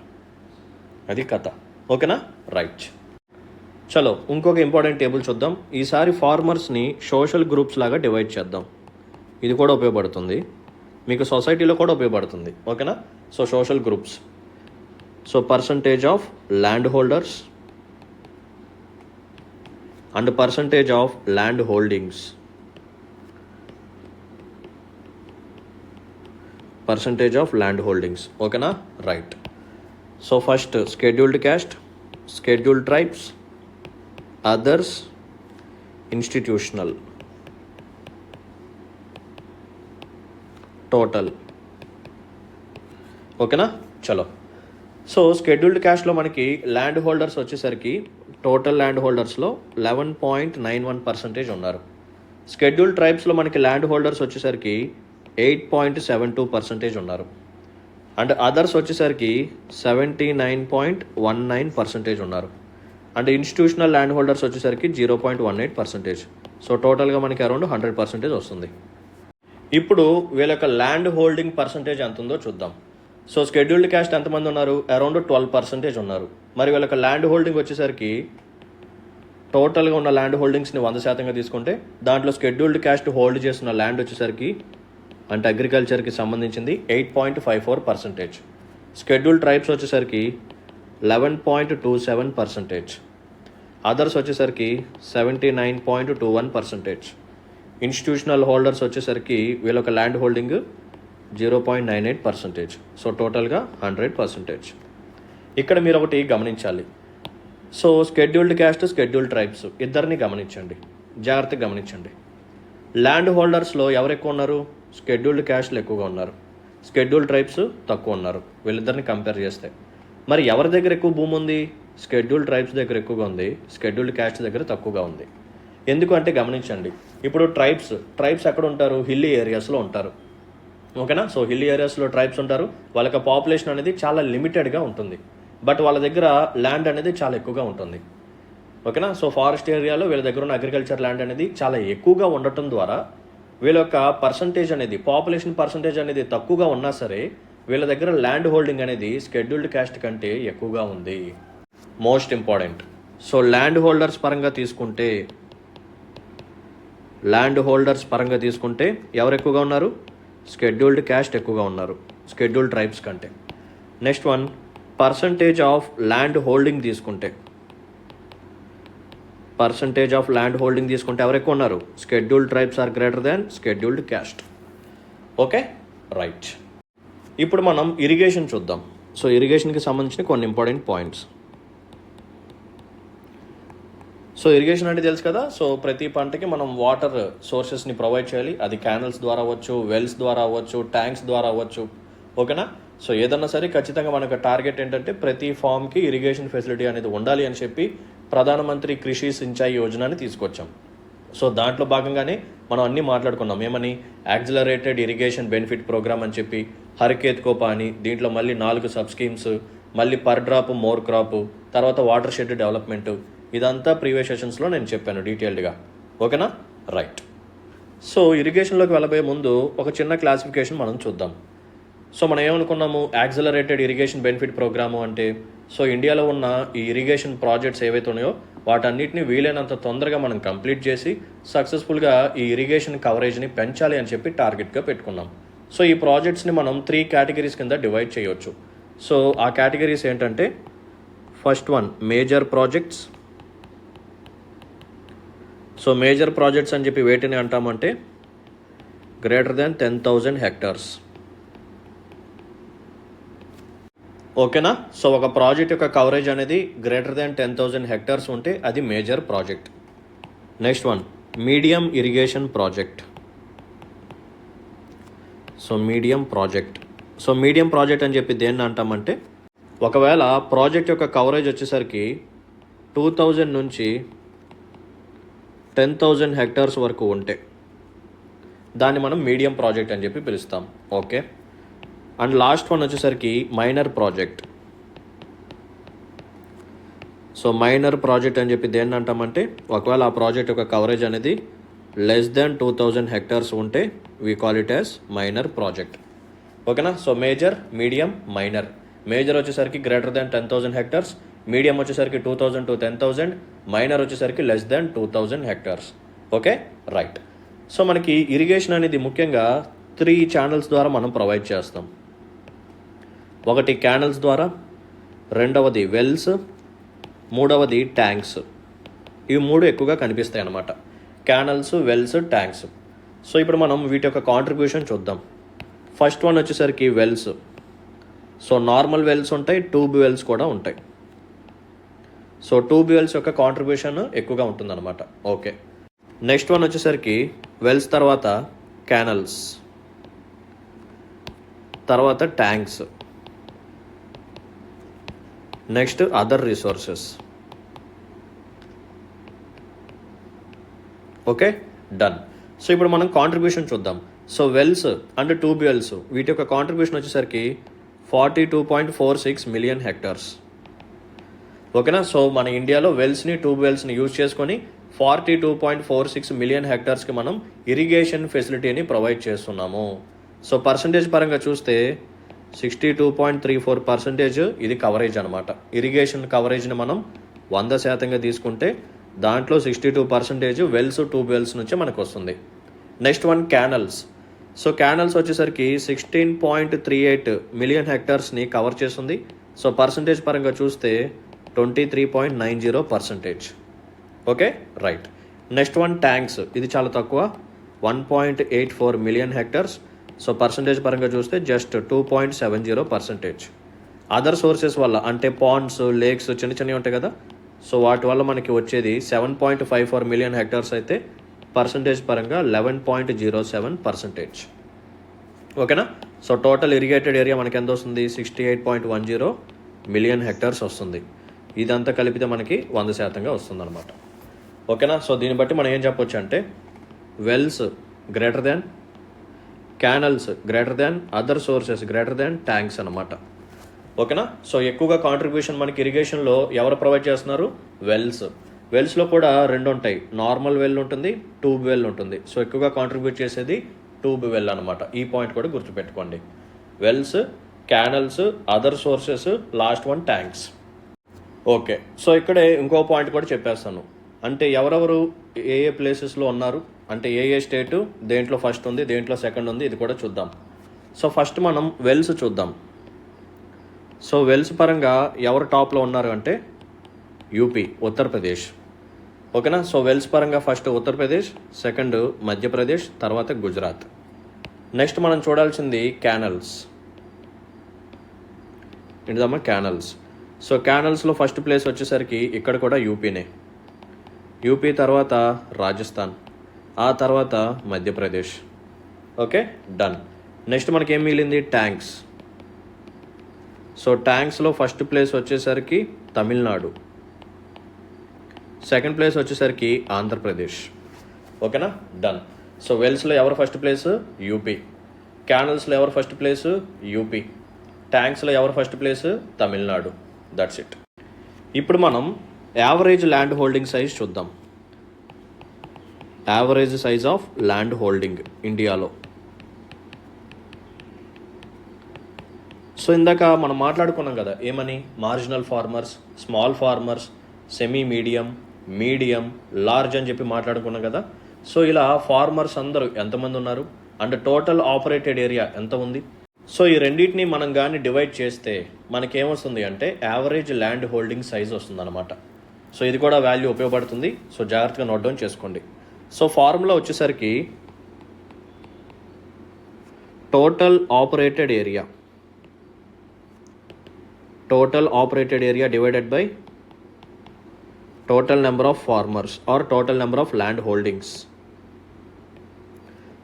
అది కథ. ఓకేనా, రైట్. చలో ఇంకొక ఇంపార్టెంట్ టేబుల్ చూద్దాం. ఈసారి ఫార్మర్స్ని సోషల్ గ్రూప్స్ లాగా డివైడ్ చేద్దాం. ఇది కూడా ఉపయోగపడుతుంది మీకు, సొసైటీలో కూడా ఉపయోగపడుతుంది. ఓకేనా, so social groups. So percentage of land holders and percentage of land holdings. Percentage of land holdings. ఓకేనా, right. So first scheduled caste, scheduled tribes, others, institutional, total. ఓకేనా, చలో. సో షెడ్యూల్డ్ క్యాస్ట్లో మనకి ల్యాండ్ హోల్డర్స్ వచ్చేసరికి total land హోల్డర్స్లో 11.91% ఉన్నారు. Scheduled ట్రైబ్స్లో మనకి land holders వచ్చేసరికి 8.72% ఉన్నారు. అండ్ అదర్స్ వచ్చేసరికి 79.19% ఉన్నారు. అండ్ ఇన్స్టిట్యూషనల్ ల్యాండ్ హోల్డర్స్ వచ్చేసరికి 0.18%. సో టోటల్గా మనకి అరౌండ్ 100% వస్తుంది. ఇప్పుడు వీళ్ళ యొక్క ల్యాండ్ హోల్డింగ్ పర్సంటేజ్ ఎంత ఉందో చూద్దాం. సో షెడ్యూల్డ్ క్యాస్ట్ ఎంతమంది ఉన్నారు? అరౌండ్ 12% ఉన్నారు. మరి వీళ్ళ యొక్క ల్యాండ్ హోల్డింగ్ వచ్చేసరికి టోటల్గా ఉన్న ల్యాండ్ హోల్డింగ్స్ని 100% తీసుకుంటే దాంట్లో షెడ్యూల్డ్ క్యాస్ట్ హోల్డ్ చేస్తున్న ల్యాండ్ వచ్చేసరికి అంటే అగ్రికల్చర్కి సంబంధించింది 8.54%. షెడ్యూల్డ్ ట్రైబ్స్ వచ్చేసరికి 11.27%. అదర్స్ వచ్చేసరికి 79.21%. ఇన్స్టిట్యూషనల్ హోల్డర్స్ వచ్చేసరికి వీళ్ళ యొక్క ల్యాండ్ హోల్డింగ్ 0.98%. సో టోటల్గా 100%. ఇక్కడ మీరు ఒకటి గమనించాలి. So scheduled caste, scheduled tribes ఇద్దరిని గమనించండి, జాగ్రత్తగా గమనించండి. ల్యాండ్ హోల్డర్స్లో ఎవరు ఎక్కువ ఉన్నారు? షెడ్యూల్డ్ క్యాస్ట్లు ఎక్కువగా ఉన్నారు, షెడ్యూల్డ్ ట్రైబ్స్ తక్కువ ఉన్నారు, వీళ్ళిద్దరిని కంపేర్ చేస్తే. మరి ఎవరి దగ్గర ఎక్కువ భూమి ఉంది? షెడ్యూల్డ్ ట్రైబ్స్ దగ్గర ఎక్కువగా ఉంది, షెడ్యూల్డ్ క్యాస్ట్ దగ్గర తక్కువగా ఉంది. ఎందుకు అంటే గమనించండి, ఇప్పుడు ట్రైబ్స్ ఎక్కడ ఉంటారు? హిల్లీ ఏరియాస్లో ఉంటారు. ఓకేనా, సో హిల్లీ ఏరియాస్లో ట్రైబ్స్ ఉంటారు. వాళ్ళకి పాపులేషన్ అనేది చాలా లిమిటెడ్గా ఉంటుంది, బట్ వాళ్ళ దగ్గర ల్యాండ్ అనేది చాలా ఎక్కువగా ఉంటుంది. ఓకేనా, సో ఫారెస్ట్ ఏరియాలో వీళ్ళ దగ్గర ఉన్న అగ్రికల్చర్ ల్యాండ్ అనేది చాలా ఎక్కువగా ఉండటం ద్వారా వీళ్ళ యొక్క పర్సంటేజ్ అనేది, పాపులేషన్ పర్సంటేజ్ అనేది తక్కువగా ఉన్నా సరే వీళ్ళ దగ్గర ల్యాండ్ హోల్డింగ్ అనేది షెడ్యూల్డ్ క్యాస్ట్ కంటే ఎక్కువగా ఉంది. Most important. So land holders పరంగా తీసుకుంటే ఎవరు ఎక్కువగా ఉన్నారు? షెడ్యూల్డ్ క్యాస్ట్ ఎక్కువగా ఉన్నారు షెడ్యూల్డ్ ట్రైబ్స్ కంటే. Next one, percentage of land holding తీసుకుంటే ఎవరు ఎక్కువ ఉన్నారు? Scheduled tribes are greater than scheduled caste. Okay, right. ఇప్పుడు మనం ఇరిగేషన్ చూద్దాం. సో ఇరిగేషన్కి సంబంధించిన కొన్ని ఇంపార్టెంట్ పాయింట్స్. సో ఇరిగేషన్ అంటే తెలుసు కదా, సో ప్రతి పంటకి మనం వాటర్ సోర్సెస్ని ప్రొవైడ్ చేయాలి. అది క్యానల్స్ ద్వారా అవ్వచ్చు, వెల్స్ ద్వారా అవ్వచ్చు, ట్యాంక్స్ ద్వారా అవ్వచ్చు. ఓకేనా, సో ఏదన్నా సరే ఖచ్చితంగా మనకు టార్గెట్ ఏంటంటే ప్రతి ఫామ్కి ఇరిగేషన్ ఫెసిలిటీ అనేది ఉండాలి అని చెప్పి ప్రధానమంత్రి కృషి సించాయి యోజనని తీసుకొచ్చాం. సో దాంట్లో భాగంగానే మనం అన్నీ మాట్లాడుకున్నాం. ఏమని? యాక్సిలరేటెడ్ ఇరిగేషన్ బెనిఫిట్ ప్రోగ్రామ్ అని చెప్పి, హరికేత్ కోపా అని, దీంట్లో మళ్ళీ 4 సబ్ స్కీమ్స్, మళ్ళీ పర్ డ్రాప్ మోర్ క్రాప్, తర్వాత వాటర్ షెడ్ డెవలప్మెంట్. ఇదంతా ప్రీవియస్ సెషన్స్లో నేను చెప్పాను డీటెయిల్డ్గా. ఓకేనా, రైట్. సో ఇరిగేషన్లోకి వెళ్ళబోయే ముందు ఒక చిన్న క్లాసిఫికేషన్ మనం చూద్దాం. సో మనం ఏమనుకున్నాము? యాక్సిలరేటెడ్ ఇరిగేషన్ బెనిఫిట్ ప్రోగ్రాము అంటే, సో ఇండియాలో ఉన్న ఈ ఇరిగేషన్ ప్రాజెక్ట్స్ ఏవైతే ఉన్నాయో వాటన్నిటిని వీలైనంత తొందరగా మనం కంప్లీట్ చేసి సక్సెస్ఫుల్గా ఈ ఇరిగేషన్ కవరేజ్ని పెంచాలి అని చెప్పి టార్గెట్గా పెట్టుకున్నాం. సో ఈ ప్రాజెక్ట్స్ని మనం 3 కేటగిరీస్ కింద డివైడ్ చేయవచ్చు. సో ఆ కేటగిరీస్ ఏంటంటే, first one major projects. So major projects అని చెప్పి వేటిని అంటామంటే గ్రేటర్ దాన్ 10,000 హెక్టార్స్. ఓకేనా, సో ఒక ప్రాజెక్ట్ యొక్క కవరేజ్ అనేది గ్రేటర్ దాన్ 10,000 హెక్టార్స్ ఉంటే అది major project. Next one medium irrigation project. So medium project అని చెప్పి దేన్ని అంటామంటే, ఒకవేళ ప్రాజెక్ట్ యొక్క కవరేజ్ వచ్చేసరికి 2,000 నుంచి 10,000 హెక్టార్స్ వరకు ఉంటే దాన్ని మనం మీడియం ప్రాజెక్ట్ అని చెప్పి పిలుస్తాం. ఓకే, అండ్ లాస్ట్ వన్ వచ్చేసరికి minor project. So minor project అని చెప్పి దేన్ని అంటామంటే ఒకవేళ ఆ ప్రాజెక్ట్ యొక్క కవరేజ్ అనేది లెస్ దెన్ 2000 హెక్టార్స్ ఉంటే we call it as minor project. ఓకేనా. So major, medium, minor. Major వచ్చేసరికి గ్రేటర్ దెన్ 10,000 హెక్టార్స్, మీడియం వచ్చేసరికి 2000 to 10,000, మైనర్ వచ్చేసరికి less than 2000 hectares. Okay, right. So మనకి ఇరిగేషన్ అనేది ముఖ్యంగా 3 ఛానల్స్ ద్వారా మనం ప్రొవైడ్ చేస్తాం. ఒకటి క్యానల్స్ ద్వారా, రెండవది వెల్స్, మూడవది ట్యాంక్స్. ఇవి 3 ఎక్కువగా కనిపిస్తాయి అన్నమాట. Canals, wells, tanks. సో ఇప్పుడు మనం వీటి యొక్క కాంట్రిబ్యూషన్ చూద్దాం. ఫస్ట్ వన్ వచ్చేసరికి వెల్స్. సో నార్మల్ వెల్స్ ఉంటాయి, ట్యూబ్ వెల్స్ కూడా ఉంటాయి. సో ట్యూబ్ వెల్స్ యొక్క కాంట్రిబ్యూషన్ ఎక్కువగా ఉంటుందన్నమాట. ఓకే. నెక్స్ట్ వన్ వచ్చేసరికి వెల్స్ తర్వాత క్యానల్స్, తర్వాత tanks, next other resources. Okay, done. So ఇప్పుడు మనం కాంట్రిబ్యూషన్ చూద్దాం. So wells and tube wells వీటి యొక్క కాంట్రిబ్యూషన్ వచ్చేసరికి 42.46 మిలియన్ హెక్టార్స్. ఓకేనా. సో మన ఇండియాలో వెల్స్ని, ట్యూబ్ వెల్స్ని యూజ్ చేసుకొని 42.46 మిలియన్ హెక్టార్స్కి మనం ఇరిగేషన్ ఫెసిలిటీని ప్రొవైడ్ చేస్తున్నాము. సో పర్సంటేజ్ పరంగా చూస్తే 62.34% ఇది కవరేజ్ అనమాట. ఇరిగేషన్ కవరేజ్ని మనం 100% తీసుకుంటే దాంట్లో 62% వెల్స్, ట్యూబ్ వెల్స్ నుంచి మనకు వస్తుంది. Next one canals. So canals వచ్చేసరికి 16.38 మిలియన్ హెక్టార్స్ని కవర్ చేస్తుంది. సో పర్సంటేజ్ పరంగా చూస్తే 23.90%. Okay, right. Next one tanks. ఇది చాలా తక్కువ, 1.84 మిలియన్ హెక్టార్స్. సో పర్సంటేజ్ పరంగా చూస్తే జస్ట్ 2.70%. అదర్ సోర్సెస్ వల్ల అంటే పాండ్స్, లేక్స్ చిన్న చిన్నవి ఉంటాయి కదా, సో వాటి వల్ల మనకి వచ్చేది 7.54 మిలియన్ హెక్టార్స్ అయితే పర్సంటేజ్ పరంగా 11.07%. ఓకేనా. సో టోటల్ ఇరిగేటెడ్ ఏరియా మనకి ఎంత వస్తుంది? 68.10 మిలియన్ హెక్టార్స్ వస్తుంది. ఇదంతా కలిపితే మనకి 100%గా వస్తుంది అనమాట. ఓకేనా. సో దీన్ని బట్టి మనం ఏం చెప్పొచ్చు అంటే wells greater than, canals greater than, other sources greater than tanks అనమాట. ఓకేనా. సో ఎక్కువగా కాంట్రిబ్యూషన్ మనకి ఇరిగేషన్లో ఎవరు ప్రొవైడ్ చేస్తున్నారు? వెల్స్. వెల్స్లో కూడా 2 ఉంటాయి, నార్మల్ వెల్ ఉంటుంది, ట్యూబ్ వెల్ ఉంటుంది. సో ఎక్కువగా కాంట్రిబ్యూట్ చేసేది ట్యూబ్ వెల్ అనమాట. ఈ పాయింట్ కూడా గుర్తుపెట్టుకోండి. Wells, canals, other sources, last one tanks. Okay. So ఇక్కడే ఇంకో పాయింట్ కూడా చెప్పేస్తాను. అంటే ఎవరెవరు ఏ ఏ ప్లేసెస్లో ఉన్నారు, అంటే ఏ ఏ స్టేటు దేంట్లో ఫస్ట్ ఉంది, దేంట్లో సెకండ్ ఉంది, ఇది కూడా చూద్దాం. సో ఫస్ట్ మనం వెల్స్ చూద్దాం. సో వెల్స్ పరంగా ఎవరు టాప్లో ఉన్నారు అంటే యూపీ, ఉత్తరప్రదేశ్. ఓకేనా. సో వెల్స్ పరంగా ఫస్ట్ ఉత్తరప్రదేశ్, సెకండ్ మధ్యప్రదేశ్, తర్వాత గుజరాత్. నెక్స్ట్ మనం చూడాల్సింది canals. ఏంటిదమ్మా? Canals. So క్యానల్స్లో first place వచ్చేసరికి ఇక్కడ కూడా యూపీనే. యూపీ తర్వాత రాజస్థాన్, ఆ తర్వాత మధ్యప్రదేశ్. Okay, done. నెక్స్ట్ మనకి ఏం మిగిలింది? ట్యాంక్స్. సో ట్యాంక్స్లో ఫస్ట్ ప్లేస్ వచ్చేసరికి తమిళనాడు, సెకండ్ ప్లేస్ వచ్చేసరికి ఆంధ్రప్రదేశ్. ఓకేనా, డన్. సో వెల్స్లో ఎవరు ఫస్ట్ ప్లేస్? యూపీ. క్యానల్స్లో ఎవరు ఫస్ట్ ప్లేస్? యూపీ. ట్యాంక్స్లో ఎవరు first place? Tamil Nadu. That's it. ఇప్పుడు మనం యావరేజ్ ల్యాండ్ హోల్డింగ్ సైజ్ చూద్దాం. Average size of land holding ఇండియాలో. సో ఇందాక మనం మాట్లాడుకున్నాం కదా, ఏమని? Marginal farmers, small farmers, semi medium, medium, large అని చెప్పి మాట్లాడుకున్నాం కదా. సో ఇలా ఫార్మర్స్ అందరూ ఎంతమంది ఉన్నారు అండ్ టోటల్ ఆపరేటెడ్ ఏరియా ఎంత ఉంది? సో ఈ రెండింటిని మనం కానీ డివైడ్ చేస్తే మనకేమొస్తుంది అంటే యావరేజ్ ల్యాండ్ హోల్డింగ్ సైజ్ వస్తుంది అనమాట. సో ఇది కూడా వాల్యూ ఉపయోగపడుతుంది. సో జాగ్రత్తగా నోట్ డౌన్ చేసుకోండి. సో ఫార్ములా వచ్చేసరికి total operated area divided by total number of farmers or total number of land holdings.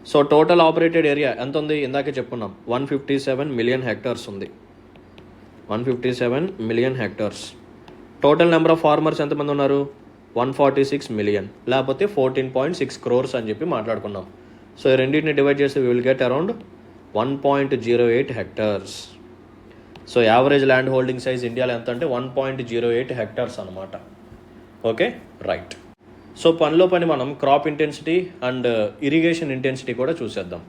So total operated area ఎంత ఉంది? ఇందాకే చెప్పుకున్నాం 157 మిలియన్ హెక్టార్స్ ఉంది. 157 million hectares. Total number of farmers ఎంతమంది ఉన్నారు? 146 million, లేకపోతే 14.6 crores అని చెప్పి మాట్లాడుకున్నాం. సో ఈ రెండింటిని డివైడ్ చేస్తే we will get around 1.08 hectares. So average land holding size ఇండియాలో ఎంత అంటే 1.08 హెక్టార్స్ అనమాట. Okay, right. సో పనిలో పని మనం crop intensity and irrigation intensity కూడా చూసేద్దాం.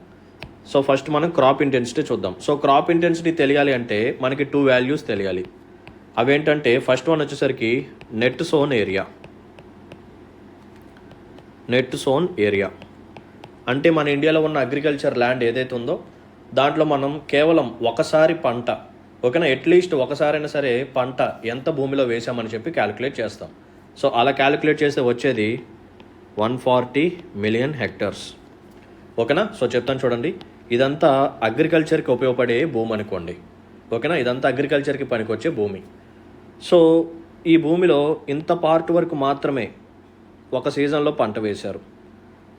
సో ఫస్ట్ మనం క్రాప్ ఇంటెన్సిటీ చూద్దాం. సో క్రాప్ ఇంటెన్సిటీ తెలియాలి అంటే మనకి 2 వాల్యూస్ తెలియాలి. అవేంటంటే ఫస్ట్ వన్ వచ్చేసరికి net sown area. Net sown area అంటే మన ఇండియాలో ఉన్న అగ్రికల్చర్ ల్యాండ్ ఏదైతే ఉందో దాంట్లో మనం కేవలం ఒకసారి పంట, ఓకేనా, అట్లీస్ట్ ఒకసారైనా సరే పంట ఎంత భూమిలో వేసామని చెప్పి క్యాలిక్యులేట్ చేస్తాం. సో అలా క్యాలిక్యులేట్ చేస్తే వచ్చేది 140 మిలియన్ హెక్టార్స్. ఓకేనా. సో చెప్తాను చూడండి, ఇదంతా అగ్రికల్చర్కి ఉపయోగపడే భూమి అనుకోండి. ఓకేనా, ఇదంతా అగ్రికల్చర్కి పనికొచ్చే భూమి. సో ఈ భూమిలో ఇంత పార్ట్ వరకు మాత్రమే ఒక సీజన్లో పంట వేశారు.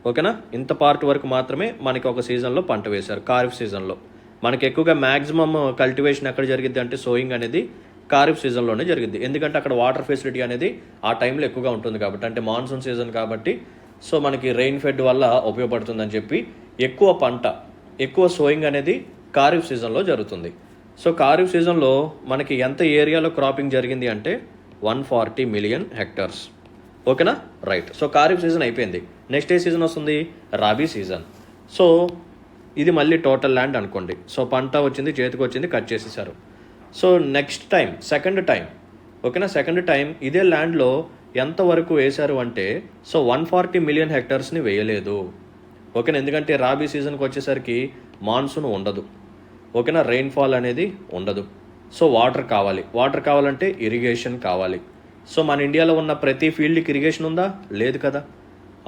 ఓకేనా, ఇంత పార్ట్ వరకు మాత్రమే మనకి ఒక సీజన్లో పంట వేశారు, ఖరీఫ్ సీజన్లో. మనకి ఎక్కువగా మ్యాక్సిమం కల్టివేషన్ ఎక్కడ జరిగిద్ది అంటే సోయింగ్ అనేది ఖరీఫ్ సీజన్లోనే జరిగింది. ఎందుకంటే అక్కడ వాటర్ ఫెసిలిటీ అనేది ఆ టైంలో ఎక్కువగా ఉంటుంది కాబట్టి, అంటే మాన్సూన్ సీజన్ కాబట్టి. సో మనకి రెయిన్ ఫెడ్ వల్ల ఉపయోగపడుతుందని చెప్పి ఎక్కువ పంట, ఎక్కువ సోయింగ్ అనేది ఖరీఫ్ సీజన్లో జరుగుతుంది. సో ఖరీఫ్ సీజన్లో మనకి ఎంత ఏరియాలో క్రాపింగ్ జరిగింది అంటే 140 మిలియన్ హెక్టార్స్. ఓకేనా, రైట్. సో ఖరీఫ్ సీజన్ అయిపోయింది. నెక్స్ట్ ఏ సీజన్ వస్తుంది? రాబీ సీజన్. సో ఇది మళ్ళీ టోటల్ ల్యాండ్ అనుకోండి. సో పంట వచ్చింది, చేతికి వచ్చింది, కట్ చేసేసారు. So next time, second time, ఓకేనా, సెకండ్ టైం ఇదే ల్యాండ్లో ఎంతవరకు వేశారు అంటే సో 140 మిలియన్ హెక్టార్స్ని వేయలేదు. ఓకేనా, ఎందుకంటే రాబీ సీజన్కి వచ్చేసరికి మాన్సూన్ ఉండదు. ఓకేనా, రెయిన్ఫాల్ అనేది ఉండదు. సో వాటర్ కావాలి. వాటర్ కావాలంటే ఇరిగేషన్ కావాలి. సో మన ఇండియాలో ఉన్న ప్రతి ఫీల్డ్కి ఇరిగేషన్ ఉందా? లేదు కదా,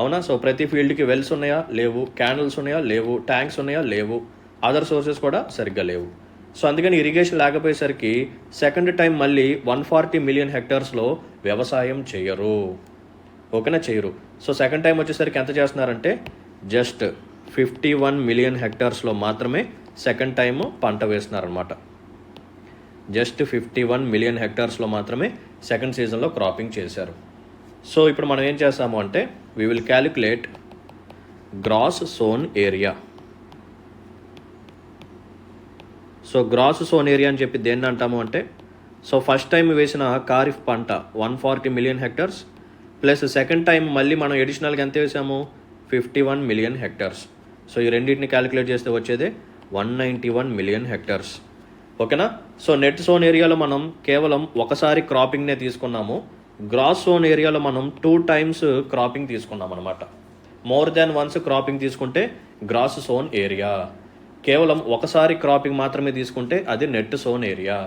అవునా. సో ప్రతి ఫీల్డ్కి వెల్స్ ఉన్నాయా? లేవు. క్యానల్స్ ఉన్నాయా? లేవు. ట్యాంక్స్ ఉన్నాయా? లేవు. అదర్ సోర్సెస్ కూడా సరిగ్గా లేవు. సో అందుకని ఇరిగేషన్ లేకపోయేసరికి సెకండ్ టైం మళ్ళీ 140 మిలియన్ హెక్టార్స్లో వ్యవసాయం చేయరు. ఓకేనా, చేయరు. సో సెకండ్ టైం వచ్చేసరికి ఎంత చేస్తున్నారంటే జస్ట్ 51 మిలియన్ హెక్టార్స్లో మాత్రమే సెకండ్ టైం పంట వేస్తున్నారనమాట. జస్ట్ 51 మిలియన్ హెక్టార్స్లో మాత్రమే సెకండ్ సీజన్లో క్రాపింగ్ చేశారు. సో ఇప్పుడు మనం ఏం చేస్తాము అంటే we will calculate gross sown area. So gross sown area అని చెప్పి దేన్ని అంటాము అంటే సో ఫస్ట్ టైం వేసిన ఖరీఫ్ పంట 140 million hectares plus second time మళ్ళీ మనం ఎడిషనల్గా ఎంత వేసాము? 51 మిలియన్ హెక్టార్స్. సో ఈ రెండింటిని క్యాలిక్యులేట్ చేస్తే వచ్చేదే 191 మిలియన్ హెక్టార్స్. ఓకేనా. సో నెట్ సోన్ ఏరియాలో మనం కేవలం ఒకసారి క్రాపింగ్నే తీసుకున్నాము. గ్రాస్ సోన్ ఏరియాలో మనం 2 టైమ్స్ క్రాపింగ్ తీసుకున్నాం అనమాట. మోర్ దాన్ వన్స్ క్రాపింగ్ తీసుకుంటే గ్రాస్ సోన్ ఏరియా. కేవలం ఒకసారి క్రాపింగ్ మాత్రమే తీసుకుంటే అది నెట్ సోన్ ఏరియా.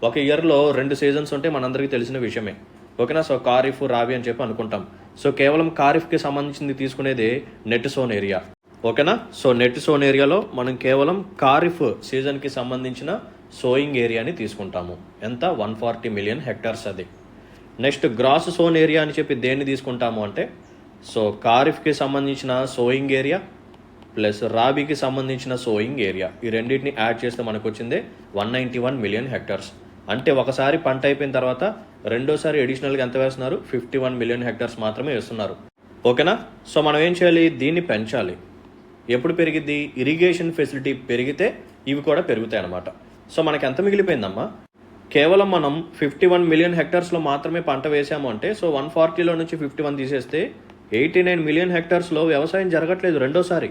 ఒక ఇయర్లో 2 సీజన్స్ ఉంటే మనందరికీ తెలిసిన విషయమే. ఓకేనా. సో ఖరీఫ్, రాబీ అని చెప్పి అనుకుంటాం. సో కేవలం ఖరీఫ్కి సంబంధించింది తీసుకునేదే నెట్ సోన్ ఏరియా. ఓకేనా. సో నెట్ సోన్ ఏరియాలో మనం కేవలం ఖరీఫ్ సీజన్కి సంబంధించిన సోయింగ్ ఏరియాని తీసుకుంటాము. ఎంత? 140 మిలియన్ హెక్టార్స్ అది. నెక్స్ట్ గ్రాస్ సోన్ ఏరియా అని చెప్పి దేన్ని తీసుకుంటాము అంటే సో ఖరీఫ్కి సంబంధించిన సోయింగ్ ఏరియా ప్లస్ రాబీకి సంబంధించిన సోయింగ్ ఏరియా, ఈ రెండింటిని యాడ్ చేస్తే మనకు వచ్చిందే 191 మిలియన్ హెక్టార్స్. అంటే ఒకసారి పంట అయిపోయిన తర్వాత రెండోసారి అడిషనల్గా ఎంత వేస్తున్నారు? 51 మిలియన్ హెక్టార్స్ మాత్రమే వేస్తున్నారు. ఓకేనా. సో మనం ఏం చేయాలి? దీన్ని పెంచాలి. ఎప్పుడు పెరిగిద్ది? ఇరిగేషన్ ఫెసిలిటీ పెరిగితే ఇవి కూడా పెరుగుతాయి అన్నమాట. సో మనకి ఎంత మిగిలిపోయిందమ్మా? కేవలం మనం 51 మిలియన్ హెక్టార్స్లో మాత్రమే పంట వేసాము అంటే సో 140లో నుంచి 51 తీసేస్తే 89 మిలియన్ హెక్టార్స్లో వ్యవసాయం జరగట్లేదు రెండోసారి.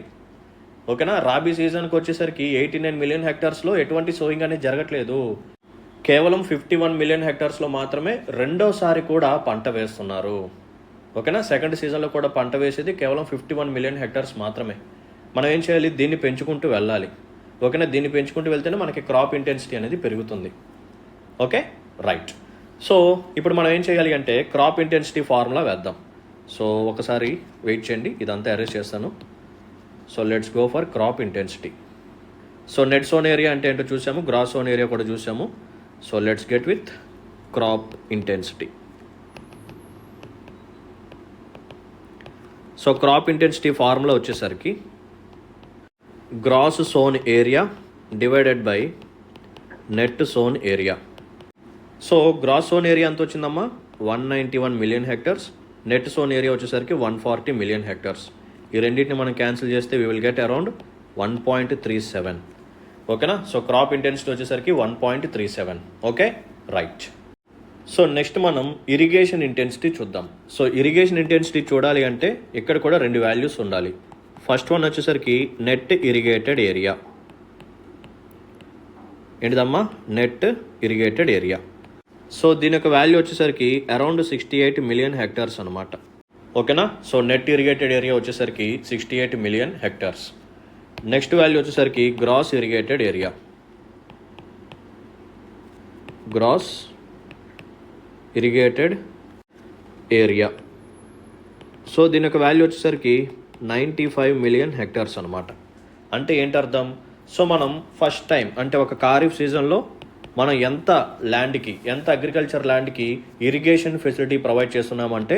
ఓకేనా. రాబీ సీజన్కి వచ్చేసరికి 89 మిలియన్ హెక్టార్స్లో ఎటువంటి సోయింగ్ అనేది జరగట్లేదు. కేవలం 51 మిలియన్ హెక్టార్స్లో మాత్రమే రెండోసారి కూడా పంట వేస్తున్నారు. ఓకేనా. సెకండ్ సీజన్లో కూడా పంట వేసేది కేవలం 51 మిలియన్ హెక్టార్స్ మాత్రమే. మనం ఏం చేయాలి? దీన్ని పెంచుకుంటూ వెళ్ళాలి. ఓకేనా. దీన్ని పెంచుకుంటూ వెళ్తేనే మనకి క్రాప్ ఇంటెన్సిటీ అనేది పెరుగుతుంది. Okay, right. సో ఇప్పుడు మనం ఏం చేయాలి అంటే క్రాప్ ఇంటెన్సిటీ ఫార్ములా వేద్దాం. సో ఒకసారి వెయిట్ చేయండి, ఇదంతా అరేంజ్ చేస్తాను. So let's go for crop intensity. So net sown area అంటే ఏంటో చూసాము, గ్రాస్ సోన్ ఏరియా కూడా చూసాము. So let's get with crop intensity. So crop intensity formula వచ్చేసరికి gross sown area divided by net sown area. So gross sown area ఎంత వచ్చిందమ్మా? 191 million hectares. Net sown area వచ్చేసరికి 140 million hectares. ఈ రెండింటిని మనం cancel చేస్తే వీ విల్ గెట్ అరౌండ్ 1.37. ఓకేనా. So crop intensity వచ్చేసరికి 1.37. Okay, right. సో నెక్స్ట్ మనం ఇరిగేషన్ ఇంటెన్సిటీ చూద్దాం. సో ఇరిగేషన్ ఇంటెన్సిటీ చూడాలి అంటే ఇక్కడ కూడా 2 వాల్యూస్ ఉండాలి. ఫస్ట్ వన్ వచ్చేసరికి నెట్ ఇరిగేటెడ్ ఏరియా. ఏంటిదమ్మా? Net irrigated area. సో దీని యొక్క వాల్యూ వచ్చేసరికి అరౌండ్ 68 మిలియన్ హెక్టార్స్ అనమాట. ఓకేనా. సో నెట్ ఇరిగేటెడ్ ఏరియా వచ్చేసరికి 68 మిలియన్ హెక్టార్స్. నెక్స్ట్ వాల్యూ వచ్చేసరికి gross irrigated area. Gross irrigated area. So దీని యొక్క వాల్యూ వచ్చేసరికి 95 మిలియన్ హెక్టార్స్ అనమాట. అంటే ఏంటి అర్థం? సో మనం ఫస్ట్ టైం అంటే ఒక ఖరీఫ్ సీజన్లో మనం ఎంత అగ్రికల్చర్ ల్యాండ్కి ఇరిగేషన్ ఫెసిలిటీ ప్రొవైడ్ చేస్తున్నామంటే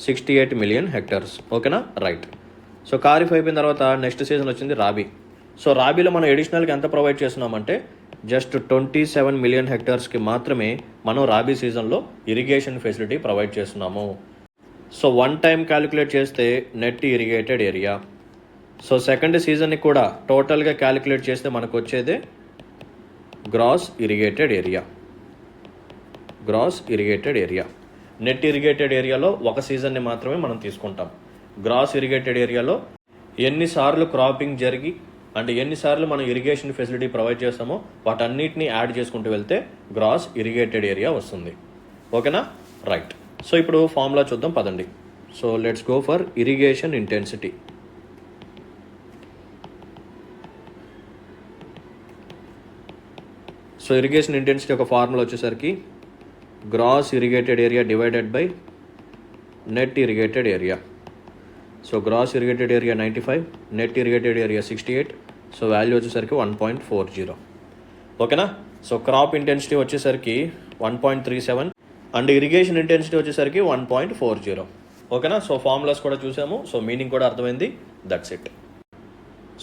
68 మిలియన్ హెక్టార్స్. ఓకేనా, రైట్. సో ఖరీఫ్ అయిపోయిన తర్వాత నెక్స్ట్ సీజన్ వచ్చింది రాబీ. సో రాబీలో మనం ఎడిషనల్గా ఎంత ప్రొవైడ్ చేస్తున్నామంటే జస్ట్ 27 మిలియన్ హెక్టార్స్కి మాత్రమే మనం రాబీ సీజన్లో ఇరిగేషన్ ఫెసిలిటీ ప్రొవైడ్ చేస్తున్నాము. సో వన్ టైం క్యాలిక్యులేట్ చేస్తే net irrigated area. So second సీజన్ని కూడా టోటల్గా క్యాలిక్యులేట్ చేస్తే మనకు వచ్చేదే gross irrigated area. Gross irrigated area. Net irrigated ఏరియాలో ఒక సీజన్ని మాత్రమే మనం తీసుకుంటాం. గ్రాస్ ఇరిగేటెడ్ ఏరియాలో ఎన్నిసార్లు క్రాపింగ్ జరిగి అంటే ఎన్నిసార్లు మనం ఇరిగేషన్ ఫెసిలిటీ ప్రొవైడ్ చేస్తామో వాటన్నిటిని యాడ్ చేసుకుంటూ వెళ్తే గ్రాస్ ఇరిగేటెడ్ ఏరియా వస్తుంది. ఓకేనా, రైట్. సో ఇప్పుడు ఫార్ములా చూద్దాం పదండి. So let's go for irrigation intensity. So irrigation intensity ఒక ఫార్ములా వచ్చేసరికి gross irrigated area divided by net irrigated area. So gross irrigated area 95, net irrigated area 68. So value వచ్చేసరికి 1.40. ఓకేనా. So crop intensity వచ్చేసరికి 1.37 and irrigation intensity వచ్చేసరికి 1.40. ఓకేనా. So formulas కూడా చూసాము. So meaning కూడా అర్థమైంది. That's it.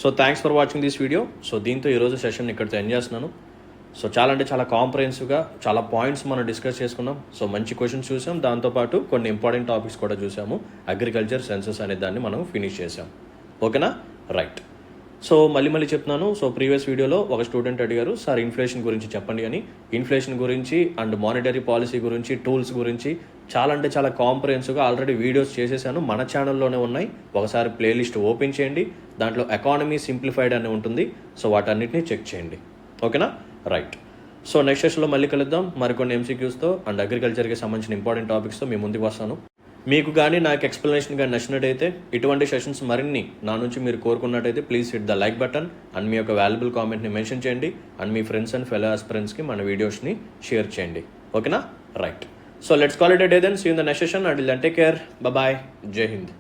So thanks for watching this video. So దీంతో ఈరోజు సెషన్ ఇక్కడితో ఎండ్ చేస్తున్నాను. సో చాలా అంటే చాలా కాంప్రహెన్సివ్గా చాలా పాయింట్స్ మనం డిస్కస్ చేసుకున్నాం. సో మంచి క్వశ్చన్స్ చూసాం, దాంతోపాటు కొన్ని ఇంపార్టెంట్ టాపిక్స్ కూడా చూసాము. అగ్రికల్చర్ సెన్సస్ అనే దాన్ని మనం ఫినిష్ చేసాం. ఓకేనా, రైట్. సో మళ్ళీ చెప్తున్నాను. సో ప్రీవియస్ వీడియోలో ఒక స్టూడెంట్ అడిగారు, సార్ ఇన్ఫ్లేషన్ గురించి చెప్పండి అని. ఇన్ఫ్లేషన్ గురించి అండ్ మానిటరీ పాలసీ గురించి, టూల్స్ గురించి చాలా అంటే చాలా కాంప్రహెన్సివ్గా ఆల్రెడీ వీడియోస్ చేసేసాను. మన ఛానల్లోనే ఉన్నాయి. ఒకసారి ప్లేలిస్ట్ ఓపెన్ చేయండి. దాంట్లో ఎకానమీ సింప్లిఫైడ్ అని ఉంటుంది. సో వాటన్నిటిని చెక్ చేయండి. ఓకేనా, రైట్. సో నెక్స్ట్ సెషన్లో మళ్ళీ కలుద్దాం మరికొన్ని ఎంసీక్యూస్తో అండ్ అగ్రికల్చర్కి సంబంధించిన ఇంపార్టెంట్ టాపిక్స్తో మీ ముందుకు వస్తాను. మీకు కానీ నాకు ఎక్స్ప్లెనేషన్ కానీ నచ్చినట్టయితే ఇటువంటి సెషన్స్ మరిన్ని నా నుంచి మీరు కోరుకున్నట్టయితే please hit the like button and మీ యొక్క వాల్యుబుల్ కామెంట్ని మెన్షన్ చేయండి అండ్ మీ ఫ్రెండ్స్ అండ్ ఫెలో ఆస్పిరెంట్స్కి మన వీడియోస్ని షేర్ చేయండి. ఓకేనా, right. So let's call it a day then. See you in the next session. Until then take care. Bye. Jai Hind.